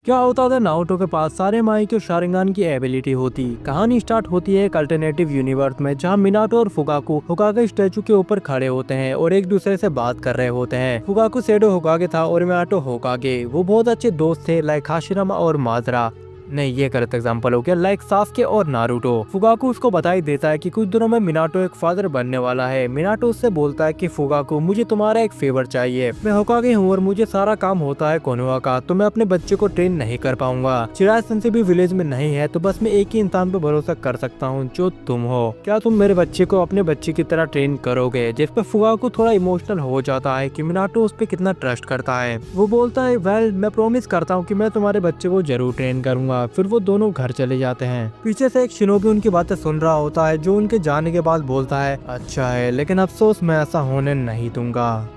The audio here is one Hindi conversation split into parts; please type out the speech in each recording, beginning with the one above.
क्या होता था, नारुतो के पास सारे माइक्यो शारिंगान की एबिलिटी होती। कहानी स्टार्ट होती है एक अल्टरनेटिव यूनिवर्स में, जहां मिनाटो और फुकाकू होकागे स्टैचू के ऊपर खड़े होते हैं और एक दूसरे से बात कर रहे होते हैं। फुकाकू शैडो होकागे था और मिनाटो होकागे। वो बहुत अच्छे दोस्त थे, लाइक हाशिरामा और माजरा। नहीं, ये गलत एग्जांपल हो गया, लाइक सास्के और नारुतो। फुकाकू उसको बता ही देता है कि कुछ दिनों में मिनाटो एक फादर बनने वाला है। मिनाटो उससे बोलता है कि फुकाकू, मुझे तुम्हारा एक फेवर चाहिए। मैं होकागे हूँ और मुझे सारा काम होता है कोनोहा का, तो मैं अपने बच्चे को ट्रेन नहीं कर पाऊंगा। चिराई सेंसेई भी विलेज में नहीं है, तो बस मैं एक ही इंसान पे भरोसा कर सकता हूँ, जो तुम हो। क्या तुम मेरे बच्चे को अपने बच्चे की तरह ट्रेन करोगे? जिस पे फुकाकू थोड़ा इमोशनल हो जाता है कि मिनाटो उस पे कितना ट्रस्ट करता है। वो बोलता है, वेल, मैं प्रॉमिस करता हूँ कि मैं तुम्हारे बच्चे को जरूर ट्रेन करूंगा। फिर वो दोनों घर चले जाते हैं। पीछे से एक शिनोबी उनकी बातें सुन रहा होता है, जो उनके जाने के बाद बोलता है, अच्छा है, लेकिन अफसोस मैं ऐसा होने नहीं दूंगा।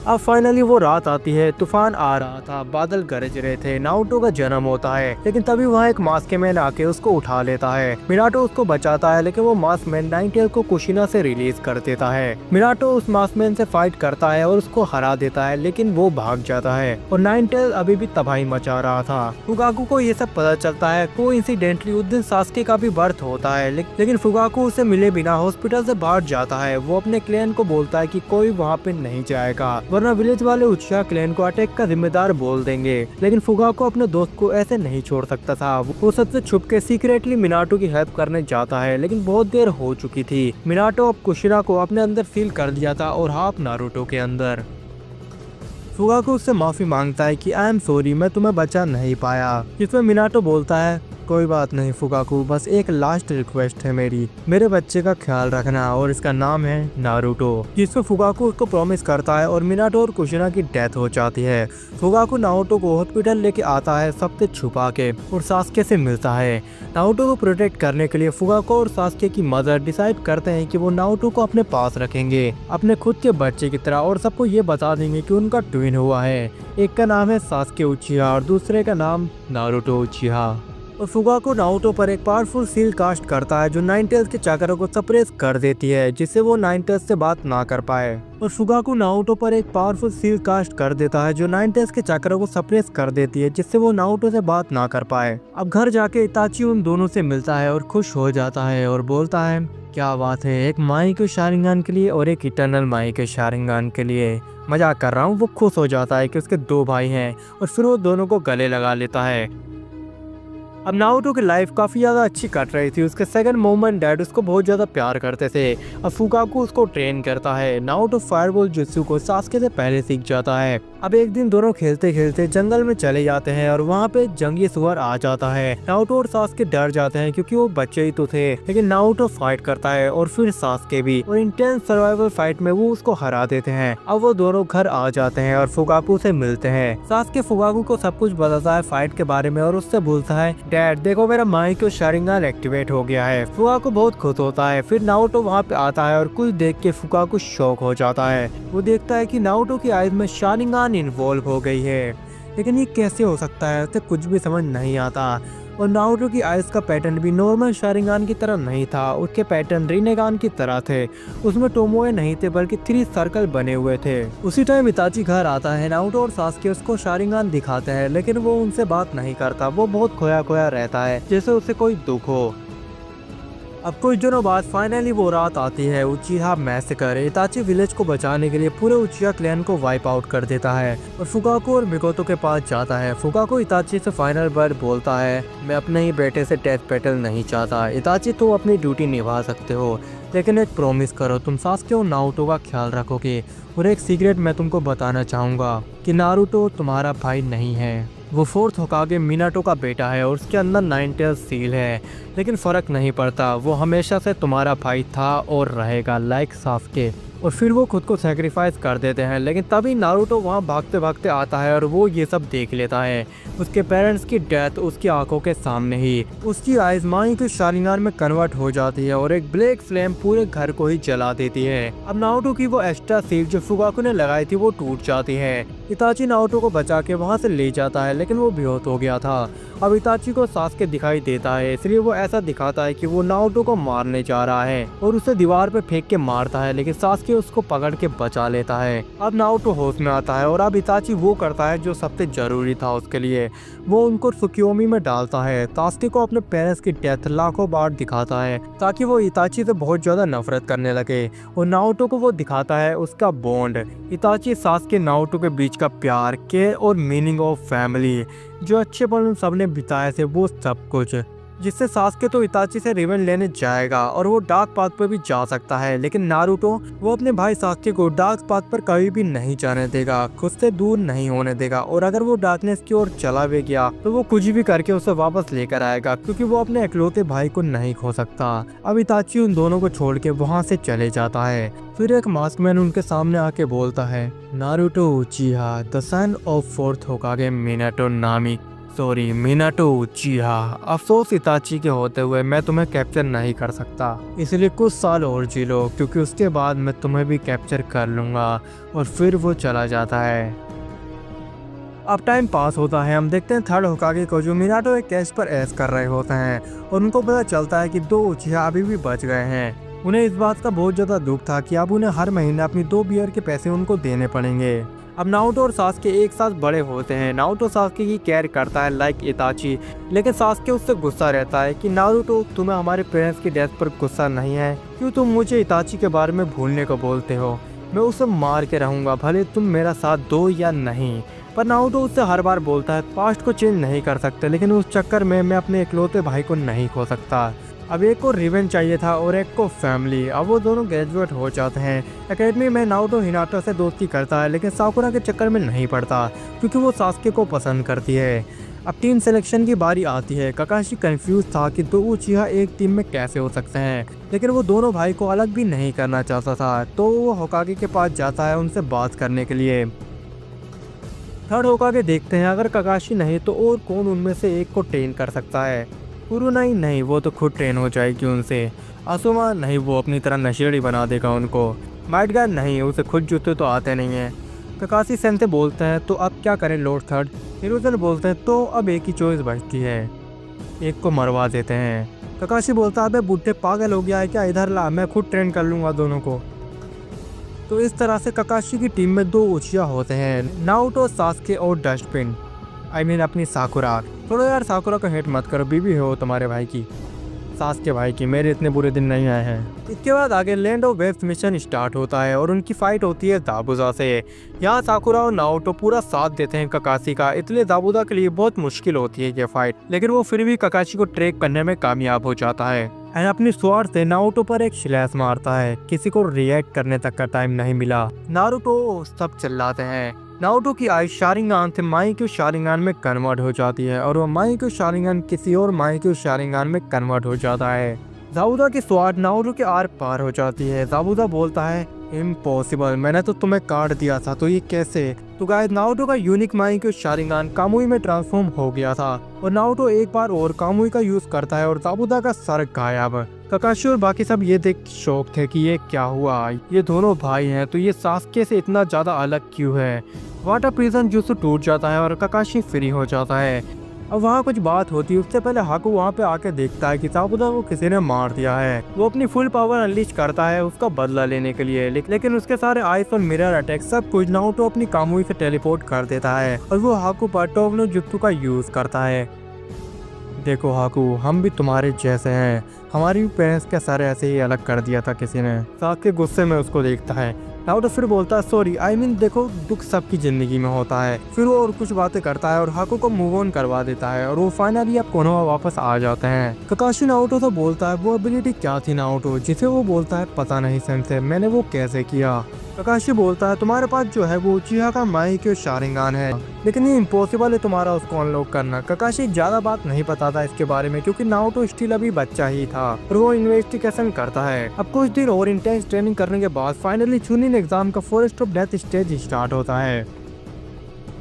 अब फाइनली वो रात आती है। तूफान आ रहा था, बादल गरज रहे थे। नारुतो का जन्म होता है, लेकिन तभी वहाँ एक मास्क मैन आके उसको उठा लेता है। मिनाटो उसको बचाता है, लेकिन वो मास्क मैन नाइन टेल को कुशिना से रिलीज कर देता है। मिनाटो उस मास्क मैन से फाइट करता है और उसको हरा देता है, लेकिन वो भाग जाता है और नाइन टेल अभी भी तबाही मचा रहा था। फुकाकू को ये सब पता चलता है। कोइंसिडेंटली उस दिन सास्के का भी बर्थ होता है, लेकिन फुकाकू उसे मिले बिना हॉस्पिटल से बाहर जाता है। वो अपने क्लैन को बोलता है कि कोई वहाँ पे नहीं जाएगा, वरना विलेज वाले उचिहा क्लैन को अटैक का जिम्मेदार बोल देंगे। लेकिन फुकाकू अपने दोस्त को ऐसे नहीं छोड़ सकता था। वो सबसे छुप के सीक्रेटली मिनाटो की हेल्प करने जाता है, लेकिन बहुत देर हो चुकी थी। मिनाटो अब कुशिना को अपने अंदर फील कर दिया था और हाफ नारुतो के अंदर। फुकाकू उससे माफी मांगता है कि आई एम सॉरी, मैं तुम्हें बचा नहीं पाया। जिसमें मिनाटो बोलता है, कोई बात नहीं फुकाकू, बस एक लास्ट रिक्वेस्ट है मेरी, मेरे बच्चे का ख्याल रखना, और इसका नाम है नारुतो। जिसमें फुकाकू उसको प्रॉमिस करता है और मिनाटो और कुशिना की डेथ हो जाती है। फुकाकू नारुतो को हॉस्पिटल लेके आता है, सबसे छुपा के, और सास्के से मिलता है। नारुतो को प्रोटेक्ट करने के लिए फुकाकू और सास्के की मदर डिसाइड करते हैं कि वो नारुतो को अपने पास रखेंगे, अपने खुद के बच्चे की तरह, और सबको ये बता देंगे कि उनका ट्विन हुआ है। एक का नाम है सास्के उचिहा और दूसरे का नाम नारुतो उचिहा। और फुकाकू नारुतो पर एक पावरफुल सील कास्ट करता है, जो नाइन टेल्स के चक्रों को सप्रेस कर देती है, जिससे वो नाइन टेल्स से बात ना कर पाए। और फुकाकू नारुतो पर एक पावरफुल सील कास्ट कर देता है, जो नाइन टेल्स के चक्रों को सप्रेस कर देती है, जिससे वो नारुतो से बात ना कर पाए। अब घर जाके इताची उन दोनों से मिलता है और खुश हो जाता है और बोलता है, क्या बात है, एक माइक्यो शारिंगान के लिए और एक इटर्नल माइक्यो शारिंगान के लिए। मजाक कर रहा हूँ। वो खुश हो जाता है कि उसके दो भाई हैं और फिर वो दोनों को गले लगा लेता है। अब नारुतो की लाइफ काफी ज्यादा अच्छी कट रही थी। उसके सेकंड मॉम एंड डैड उसको बहुत ज्यादा प्यार करते थे। अब फुकाकू उसको ट्रेन करता है। नारुतो फायरबॉल जुत्सु को सास्के से पहले सीख जाता है। अब एक दिन दोनों खेलते खेलते जंगल में चले जाते हैं और वहाँ पे जंगली सुअर आ जाता है। नारुतो और सास्के डर जाते हैं क्योंकि वो बच्चे ही तो थे, लेकिन नारुतो फाइट करता है और फिर सास्के भी, और इंटेंस सर्वाइवल फाइट में वो उसको हरा देते हैं। अब वो दोनों घर आ जाते हैं और फुकाकू से मिलते हैं। सास्के फुकाकू को सब कुछ बताता है फाइट के बारे में और उससे बोलता है, डैड देखो, मेरा माइक्यो शारिंगान एक्टिवेट हो गया है। फुकाकू बहुत खुश होता है। फिर नारुतो वहाँ पे आता है और कुछ देख के फुकाकू शॉक हो जाता है। वो देखता है कि नारुतो की आइज में शारिंगान इन्वॉल्व हो गई है, लेकिन ये कैसे हो सकता है, उसे कुछ भी समझ नहीं आता। और नारुतो की आइज का पैटर्न भी नॉर्मल शारिंगान की तरह नहीं था, उसके पैटर्न रिनेगान की तरह थे। उसमें टोमोए नहीं थे, बल्कि 3 सर्कल बने हुए थे। उसी टाइम इताची घर आता है। नारुतो और सास्के उसको शारिंगान दिखाते हैं, लेकिन वो उनसे बात नहीं करता। वो बहुत खोया खोया रहता है, जैसे उसे कोई दुख हो। अब कुछ दिनों बाद फाइनली वो रात आती है। उचिहा मैसेकर इताची विलेज को बचाने के लिए पूरे उचिहा क्लैन को वाइप आउट कर देता है और फुकाकू और मिकोतो के पास जाता है। फुकाकू इताची से फाइनल वर्ड बोलता है, मैं अपने ही बेटे से डेथ बैटल नहीं चाहता। इताची, तो अपनी ड्यूटी निभा सकते हो, लेकिन एक प्रॉमिस करो, तुम सास्के और नारुतो का ख्याल रखोगे। और एक सीक्रेट मैं तुमको बताना चाहूंगा कि नारुतो तुम्हारा भाई नहीं है। वो फोर्थ होकागे मिनाटो का बेटा है और उसके अंदर 9 टेल्स सील है, लेकिन फर्क नहीं पड़ता, वो हमेशा से तुम्हारा भाई था और रहेगा, लाइक सास्के। और फिर वो खुद को सेक्रीफाइस कर देते हैं, लेकिन तभी नारुतो वहाँ भागते भागते आता है और वो ये सब देख लेता है। उसके पेरेंट्स की डेथ उसकी आंखों के सामने ही। उसकी आइज माइक्यो शारिंगान में कन्वर्ट हो जाती है और एक ब्लैक फ्लेम पूरे घर को ही जला देती है। अब नारुतो की वो एक्स्ट्रा सील जो फुकाकू ने लगाई थी वो टूट जाती है। इताची नारुतो को बचा के वहाँ से ले जाता है, लेकिन वो बेहोश हो गया था। अब इताची को सास्के दिखाई देता है, इसलिए वो ऐसा दिखाता है कि वो नारुतो को मारने जा रहा है और उसे दीवार पे फेंक के मारता है, लेकिन सास्के सास्के उसको पकड़ के बचा लेता है। अब नारुतो होश में आता है और अब इताची वो करता है जो सबसे जरूरी था उसके लिए, वो उनको त्सुकियोमी में डालता है। सास्के को अपने पेरेंट्स की डेथ लाखों बार दिखाता है ताकि वो इताची से बहुत ज्यादा नफरत करने लगे, और नारुतो को वो दिखाता है उसका बॉन्ड, इताची सास्के नारुतो के बीच का प्यार, केयर और मीनिंग ऑफ फैमिली, जो अच्छे पल सबने बिताए थे वो सब कुछ, जिससे सास्के तो इताची से रिवेंज लेने जाएगा और वो डार्क पाथ पर भी जा सकता है। लेकिन नारुतो वो अपने भाई सास्के को डार्क पाथ पर कभी भी नहीं जाने देगा, खुद से दूर नहीं होने देगा, और अगर वो डार्कनेस की ओर चला भी गया तो वो कुछ भी करके उसे वापस लेकर आएगा, क्योंकि वो अपने इकलौते भाई को नहीं खो सकता। अब इताची उन दोनों को छोड़ के वहाँ से चले जाता है। फिर एक मास्कमैन उनके सामने आके बोलता है, Naruto उचिहा the son of fourth होकागे Minato नामी, सॉरी मिनाटो उचिहा, अफसोस इताची के होते हुए मैं तुम्हें कैप्चर नहीं कर सकता, इसलिए कुछ साल और जी लो, क्योंकि उसके बाद मैं तुम्हें भी कैप्चर कर लूँगा। और फिर वो चला जाता है। अब टाइम पास होता है, हम देखते हैं थर्ड होकागे को जो मिनाटो एक केस पर ऐश कर रहे होते हैं, और उनको पता चलता है कि 2 उचिहा अभी भी बच गए हैं। उन्हें इस बात का बहुत ज़्यादा दुख था कि अब उन्हें हर महीने अपनी 2 बियर के पैसे उनको देने पड़ेंगे। अब नारुतो और सास्के एक साथ बड़े होते हैं। नारुतो सास्के की केयर करता है लाइक इताची, लेकिन सास्के उससे गुस्सा रहता है कि नारुतो तुम्हें हमारे पेरेंट्स की डेथ पर गुस्सा नहीं है, क्यों तुम मुझे इताची के बारे में भूलने को बोलते हो, मैं उसे मार के रहूँगा भले तुम मेरा साथ दो या नहीं। पर नारुतो उससे हर बार बोलता है पास्ट को चेंज नहीं कर सकते, लेकिन उस चक्कर में मैं अपने इकलौते भाई को नहीं खो सकता। अब एक को रिवेंज चाहिए था और एक को फैमिली। अब वो दोनों ग्रेजुएट हो जाते हैं। एकेडमी में नारुतो हिनाटा से दोस्ती करता है, लेकिन साकुरा के चक्कर में नहीं पड़ता क्योंकि वो सास्के को पसंद करती है। अब टीम सिलेक्शन की बारी आती है। काकाशी कंफ्यूज था कि 2 उचिहा एक टीम में कैसे हो सकते हैं, लेकिन वो दोनों भाई को अलग भी नहीं करना चाहता था, तो वो होकागे के पास जाता है उनसे बात करने के लिए। थर्ड होकागे देखते हैं अगर काकाशी नहीं तो और कौन उनमें से एक को ट्रेन कर सकता है। कुरुनाई नहीं, वो तो खुद ट्रेन हो जाएगी उनसे। आसुमा नहीं, वो अपनी तरह नशेड़ी बना देगा उनको। माइट गार्ड नहीं, उसे खुद जूते तो आते नहीं हैं। काकाशी सेंसे बोलते हैं तो अब क्या करें लॉर्ड थर्ड। हिरोजन बोलते हैं तो अब एक ही चॉइस बचती है, एक को मरवा देते हैं। काकाशी बोलता है अबे बुढ़े पागल हो गया है क्या, इधर ला मैं खुद ट्रेन कर लूँगा दोनों को। तो इस तरह से काकाशी की टीम में 2 उचिहा होते हैं, नारुतो, सास्के और डस्टबिन, आई मीन अपनी साकुरा। थोड़ा यार साकुरा को हेट मत करो, बीवी हो तुम्हारे भाई की, सास्के भाई की, मेरे इतने बुरे दिन नहीं आए हैं। इसके बाद आगे land of waves mission start होता है और उनकी फाइट होती है दाबुजा से। यहाँ साकुरा और नारुतो पूरा साथ देते हैं काकाशी का, इसलिए दाबुजा के लिए बहुत मुश्किल होती है ये फाइट, लेकिन वो फिर भी काकाशी को ट्रैक करने में कामयाब हो जाता है एंड अपनी स्वॉर्ड से नारुतो पर एक स्लैश मारता है। किसी को रिएक्ट करने तक का टाइम नहीं मिला। नारुतो सब चिल्लाते हैं। नारुतो की आई शारिंगान से माइक्यू शारिंगान में कन्वर्ट हो जाती है और वो माइक्यू शारिंगान किसी और माइक्यू शारिंगान में कन्वर्ट हो जाता है। जाबुजा की स्वॉर्ड नारुतो के आर पार हो जाती है। जाबुजा बोलता है इम्पॉसिबल, मैंने तो तुम्हें काट दिया था, तो ये कैसे। तो गाइस नारुतो का यूनिक माइक्यू शारिंगान कामुई में ट्रांसफॉर्म हो गया था और नारुतो एक बार और कामुई का यूज करता है और जाबुजा का सर गायब। काकाशी और बाकी सब ये देख शौक थे कि ये क्या हुआ, ये दोनों भाई हैं तो ये सास्के से इतना ज्यादा अलग क्यों है। वाटर प्रिजन जुत्सु टूट जाता है और काकाशी फ्री हो जाता है। अब वहाँ कुछ बात होती है, उससे पहले हाकू वहाँ पे आके देखता है कि जाबुजा को किसी ने मार दिया है। वो अपनी फुल पावर अनलीश करता है उसका बदला लेने के लिए, लेकिन उसके सारे आइस और मिरर अटैक सब कुछ नारुतो अपनी कामुई से टेलीपोर्ट कर देता है और वो हाकू पर टोगनो जुत्सु का यूज करता है। देखो हाकू, हम भी तुम्हारे जैसे हैं, हमारी भी पेरेंट्स के सर ऐसे ही अलग कर दिया था किसी ने। सास्के गुस्से में उसको देखता है। नारुतो फिर बोलता है सॉरी, आई मीन देखो दुख सबकी जिंदगी में होता है। फिर वो और कुछ बातें करता है और हाकू को मूव ऑन करवा देता है और वो फाइनली अब कोनोहा वापस आ जाते हैं। काकाशी नारुतो तो बोलता है वो एबिलिटी क्या थी नारुतो, जिसे वो बोलता है पता नहीं सेंसे, मैंने वो कैसे किया। काकाशी बोलता है तुम्हारे पास जो है वो उचिहा का माइक्यू शारिंगान है, लेकिन ये इम्पॉसिबल है तुम्हारा उसको अनलॉक करना। काकाशी ज्यादा बात नहीं पता था इसके बारे में क्योंकि नारुतो स्टिल अभी बच्चा ही था और वो इन्वेस्टिगेशन करता है। अब कुछ दिन और इंटेंस ट्रेनिंग करने के बाद फाइनली चुनिन एग्जाम का forest of death stage start होता है।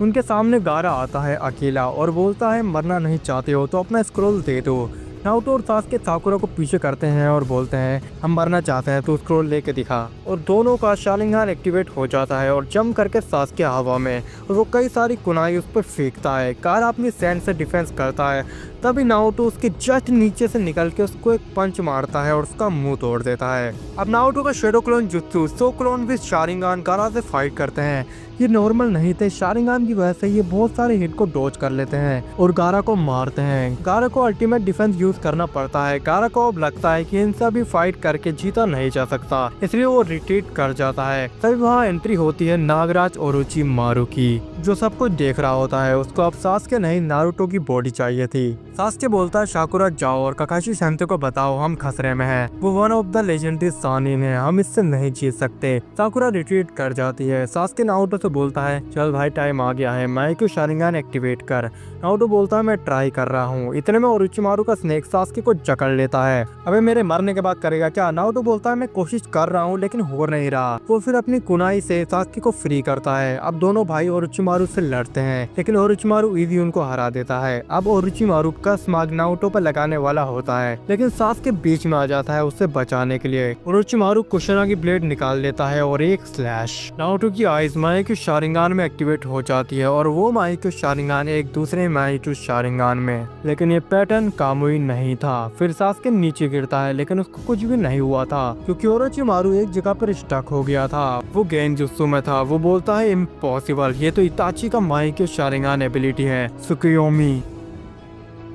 उनके सामने गारा आता है अकेला और बोलता है मरना नहीं चाहते हो तो अपना स्क्रोल दे दो। नारुतो और सास्के साकुरा को पीछे करते हैं और बोलते हैं हम मरना चाहते हैं तो स्क्रोल लेके दिखा, और दोनों का शारिंगान एक्टिवेट हो जाता है और जंप करके सास्के हवा में और वो कई सारी कुनाई उस पर फेंकता है। गारा अपनी सैंड से डिफेंस करता है। तभी नारुतो उसके जस्ट नीचे से निकल के उसको एक पंच मारता है और उसका मुंह तोड़ देता है। अब नारुतो का shadow clone jutsu so clone with Sharingan गारा से फाइट करते हैं। ये नॉर्मल नहीं थे, शारिंगान की वजह से ये बहुत सारे हिट को डॉज कर लेते हैं और गारा को मारते हैं। गारा को अल्टीमेट डिफेंस यूज करना पड़ता है। गारा को अब लगता है कि इनसे भी फाइट करके जीता नहीं जा सकता, इसलिए वो रिट्रीट कर जाता है। तभी वहाँ एंट्री होती है नागराज ओरोचिमारू की, जो सब कुछ देख रहा होता है। उसको अब सास्के नहीं नारुतो की बॉडी चाहिए थी। सास्के बोलता है साकुरा जाओ और काकाशी सेंसे को बताओ हम खतरे में हैं। वो one of the legendary Sannin है, हम इससे नहीं जीत सकते। साकुरा रिट्रीट कर जाती है। सास्के नारुतो से बोलता है चल भाई टाइम आ गया है, माइक्रो शारिंगान एक्टिवेट कर। नारुतो बोलता है मैं ट्राई कर रहा हूँ। इतने में ओरोचिमारू का स्नेक सास्के को जकड़ लेता है। अबे मेरे मरने के बाद करेगा क्या? नारुतो बोलता है मैं कोशिश कर रहा हूँ लेकिन हो नहीं रहा। वो फिर अपनी कुनाई से सास्के को फ्री करता है। अब दोनों भाई ओरोचिमारू से लड़ते हैं लेकिन ओरोचिमारू इजी उनको हरा देता है। अब ओरोचिमारू का स्माग नारुतो पर लगाने वाला होता है लेकिन सास्के बीच में आ जाता है उससे बचाने के लिए। ओरोचिमारू कुशना की ब्लेड निकाल लेता है और एक स्लैश। नारुतो की आइज माइक्रो शारिंगान में एक्टिवेट हो जाती है और वो माइक्रो शारिंगान एक दूसरे माइक्रो शारिंगान में। लेकिन ये पैटर्न कामुई नहीं था। फिर सास्के नीचे गिरता है लेकिन उसको कुछ भी नहीं हुआ था क्योंकि ओरोचिमारू एक जगह पर स्टक हो गया था। वो गेंजुत्सु में था। वो बोलता है इम्पॉसिबल, ये तो इताची का माइक्रो शारिंगान एबिलिटी है सुकुयोमी।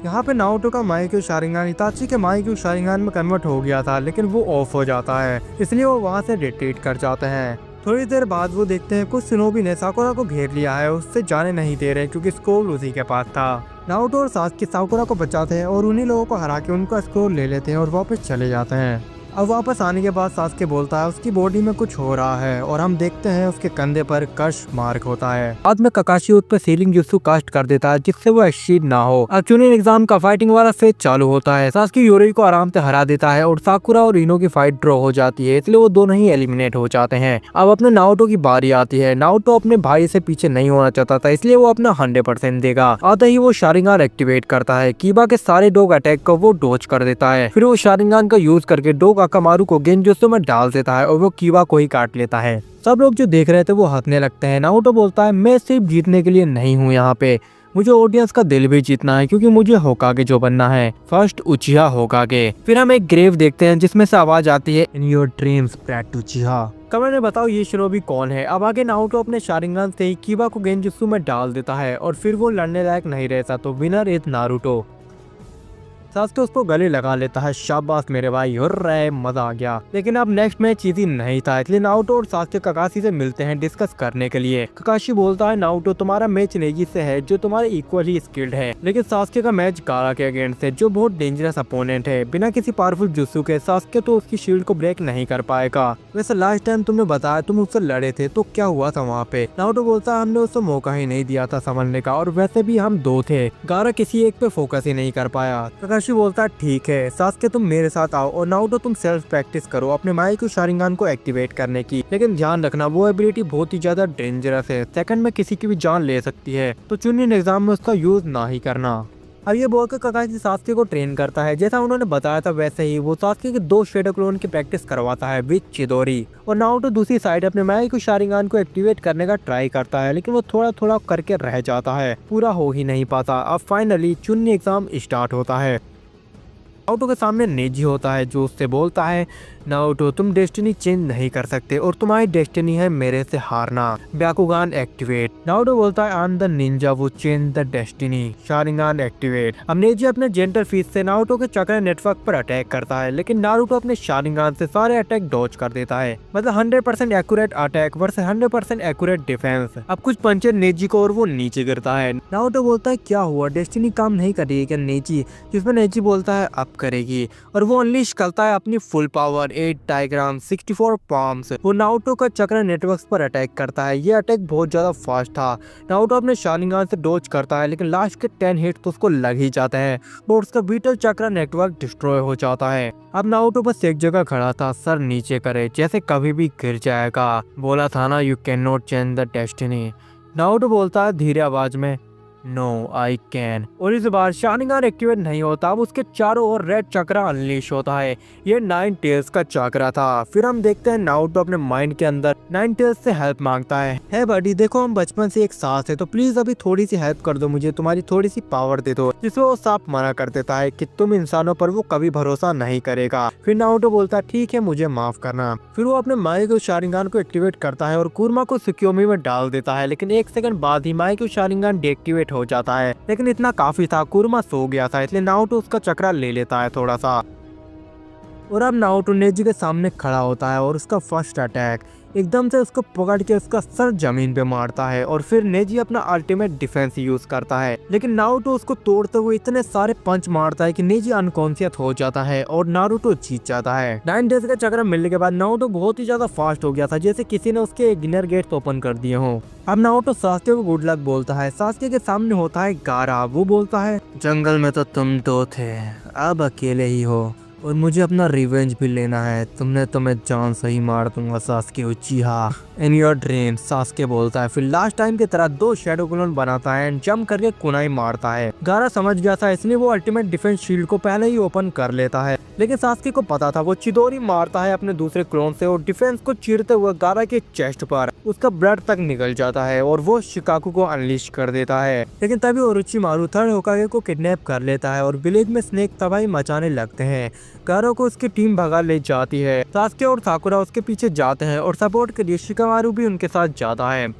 यहाँ पे नारुतो का माइक्रो शारिंगान इताची के माइक्रो शारिंगान में कन्वर्ट हो गया था लेकिन वो ऑफ हो जाता है, इसलिए वो वहाँ से रिट्रीट कर जाते हैं। थोड़ी देर बाद वो देखते हैं कुछ शिनोबी ने साकुरा को घेर लिया है, उससे जाने नहीं दे रहे क्योंकि स्क्रोल उसी के पास था। नारुतो और सास्के साकुरा को बचाते हैं और उन्हीं लोगों को हरा के उनका स्क्रोल ले लेते हैं और वापस चले जाते हैं। अब वापस आने के बाद सास्के बोलता है उसकी बॉडी में कुछ हो रहा है और हम देखते हैं उसके कंधे पर कश मार्क होता है। बाद में ककाशी उस पर सीलिंग जुत्सु कास्ट कर देता है जिससे वो एक्सीड ना हो। अब चुनिन एग्जाम का फाइटिंग वाला फेज चालू होता है। सास्के योरी को आराम से हरा देता है और साकुरा और इनो की फाइट ड्रॉ हो जाती है, इसलिए वो दोनों ही एलिमिनेट हो जाते हैं। अब अपने नारुतो की बारी आती है। नारुतो अपने भाई से पीछे नहीं होना चाहता था, इसलिए वो अपना 100% देगा। आते ही वो शारिंगान एक्टिवेट करता है। कीबा के सारे डोग अटैक को वो डॉज कर देता है। फिर वो शारिंगान का यूज करके डोग अकामारू को गेंजुत्सु में डाल देता है और वो कीबा को ही काट लेता है। सब लोग जो देख रहे थे वो हंसने लगते हैं। नारुतो बोलता है मैं सिर्फ जीतने के लिए नहीं हूँ यहाँ पे, मुझे ऑडियंस का दिल भी जीतना है क्योंकि मुझे होकागे जो बनना है, फर्स्ट उचिहा होकागे। फिर हम एक ग्रेव देखते हैं जिसमें से आवाज आती है in your dreams brat उचिहा। Comment में बताओ ये शिनोबी कौन है। अब आगे नारुतो अपने शारिंगान से ही कीबा को गेंजुत्सु में डाल देता है और फिर वो लड़ने लायक नहीं रहता, तो विनर इज नारुतो। सास्के उसको गले लगा लेता है, शाबाश मेरे भाई, हुर्रे, मजा आ गया। लेकिन अब नेक्स्ट मैच इजी नहीं था, इसलिए नारुतो और सास्के ककाशी से मिलते हैं डिस्कस करने के लिए। ककाशी बोलता है नारुतो तुम्हारा मैच नेगी से है जो तुम्हारे इक्वली स्किल्ड है, लेकिन सास्के का मैच गारा के अगेंस्ट है जो बहुत डेंजरस अपोनेंट है। बिना किसी पावरफुल जुत्सु के सास्के तो उसकी शील्ड को ब्रेक नहीं कर पाएगा। वैसे लास्ट टाइम तुमने बताया तुम उससे लड़े थे तो क्या हुआ था वहाँ पे? नारुतो बोलता है हमने उसको मौका ही नहीं दिया था संभलने का और वैसे भी हम दो थे, गारा किसी एक पे फोकस ही नहीं कर पाया। ककाशी बोलता है ठीक है सास्के तुम मेरे साथ आओ और नारुतो तुम सेल्फ प्रैक्टिस करो अपने माइक्रो शारिंगान को एक्टिवेट करने की, लेकिन ध्यान रखना वो एबिलिटी बहुत ही ज्यादा डेंजरस है, सेकंड में किसी की भी जान ले सकती है, तो चुनिन एग्जाम में उसका यूज ना ही करना। अब ये बोलकर ककाशी सास्के को ट्रेन करता है जैसा उन्होंने बताया था वैसे ही वो सास्के के 2 शैडो क्लोन की प्रैक्टिस करवाता है विद चिदोरी, और नारुतो दूसरी साइड अपने माइक्रो शारिंगान को एक्टिवेट करने का ट्राई करता है लेकिन वो थोड़ा थोड़ा करके रह जाता है, पूरा हो ही नहीं पाता। अब फाइनली चुनिन एग्जाम स्टार्ट होता है। नारुतो के सामने नेजी होता है जो उससे बोलता है नारुतो तुम डेस्टिनी चेंज नहीं कर सकते और तुम्हारी डेस्टिनी है मेरे से हारना, ब्याकुगान एक्टिवेट। नारुतो बोलता है आई एम द निंजा वो change the destiny, Sharingan activate. अब नेजी अपने जेंटल फीस से नारुतो के चक्र नेटवर्क पर अटैक करता है लेकिन नारुतो अपने शारिंगान से सारे अटैक डॉज कर देता है, मतलब 100% accurate attack versus 100% accurate defence. अब कुछ पंचर नेजी को और वो नीचे गिरता है। नारुतो बोलता है क्या हुआ, डेस्टिनी काम नहीं कर रही है क्या नेजी? जिसमें नेजी बोलता है अब करेगी, और वो अनलीश करता है अपनी फुल पावर 8 डायग्राम 64 पाम्स। वो नारुतो का चक्र नेटवर्क्स पर अटैक करता है। ये अटैक बहुत ज्यादा फास्ट था। नारुतो अपने शारिंगान से डॉज करता है लेकिन लास्ट के 10 हिट तो उसको लग ही जाते हैं और उसका बीटल चक्र नेटवर्क डिस्ट्रॉय हो जाता है। अब नारुतो बस एक जगह खड़ा था, सर नीचे करे जैसे कभी भी गिर जाएगा। बोला था ना you can not change the destiny. Naruto बोलता है धीरे आवाज में नो आई कैन। और इस बार शारिंगान एक्टिवेट नहीं होता, अब उसके चारों ओर रेड चक्रा अनलीश होता है। ये 9 टेल्स का चक्रा था। फिर हम देखते हैं नारुतो अपने माइंड के अंदर 9 टेल्स से हेल्प मांगता है। हे बडी, देखो हम बचपन से एक साथ है, तो प्लीज अभी थोड़ी सी हेल्प कर दो मुझे, तुम्हारी थोड़ी सी पावर दे दो। जिसमें वो साफ मना कर देता है कि तुम इंसानों पर वो कभी भरोसा नहीं करेगा। फिर नारुतो बोलता है ठीक है, मुझे माफ करना। फिर वो अपने माइक्रो शारिंगान को एक्टिवेट करता है और कुरमा को सुक्योमी में डाल देता है, लेकिन 1 सेकंड बाद ही माइक्रो शारिंगान डीएक्टिवेट हो जाता है। लेकिन इतना काफी था, कुरमा सो गया था, इसलिए नारुतो उसका चक्रा ले लेता है थोड़ा सा। और अब नारुतो नेजी के सामने खड़ा होता है और उसका फर्स्ट अटैक एकदम से उसको पकड़ के उसका सर जमीन पे मारता है। और फिर नेजी अपना अल्टीमेट डिफेंस यूज करता है, लेकिन नारुतो उसको तोड़ते हुए इतने सारे पंच मारता है कि नेजी अनकॉन्शियस हो जाता है और नारुतो जीत जाता है। 9 डेज का चक्र मिलने के बाद नारुतो बहुत ही ज्यादा फास्ट हो गया था, जैसे किसी ने उसके इनर गेट्स ओपन कर दिए हों। अब नारुतो सास्के को गुड लक बोलता है। सास्के के सामने होता है गारा। वो बोलता है जंगल में तो तुम 2 थे, अब अकेले ही हो और मुझे अपना रिवेंज भी लेना है। तुमने तो मैं जान से ही मार दूंगा Sasuke उचिहा in your dream. Sasuke बोलता है। फिर लास्ट टाइम की तरह 2 शैडो क्लोन बनाता है एंड जंप करके कुनाई मारता है। गारा समझ गया था, इसलिए वो अल्टीमेट डिफेंस शील्ड को पहले ही ओपन कर लेता है, लेकिन सास्के को पता था। वो चिदोरी मारता है अपने दूसरे क्लोन से और डिफेंस को चीरते हुए गारा के चेस्ट पर उसका ब्लड तक निकल जाता है और वो शिकाकू को अनलीश कर देता है। लेकिन तभी ओरोचिमारू थर्ड होकागे को किडनैप कर लेता है और विलेज में स्नेक तबाही मचाने लगते हैं। गारा को उसकी टीम भगा ले जाती है। सास्के और साकुरा उसके पीछे जाते हैं और सपोर्ट के लिए शिकामारू भी उनके साथ जाता है।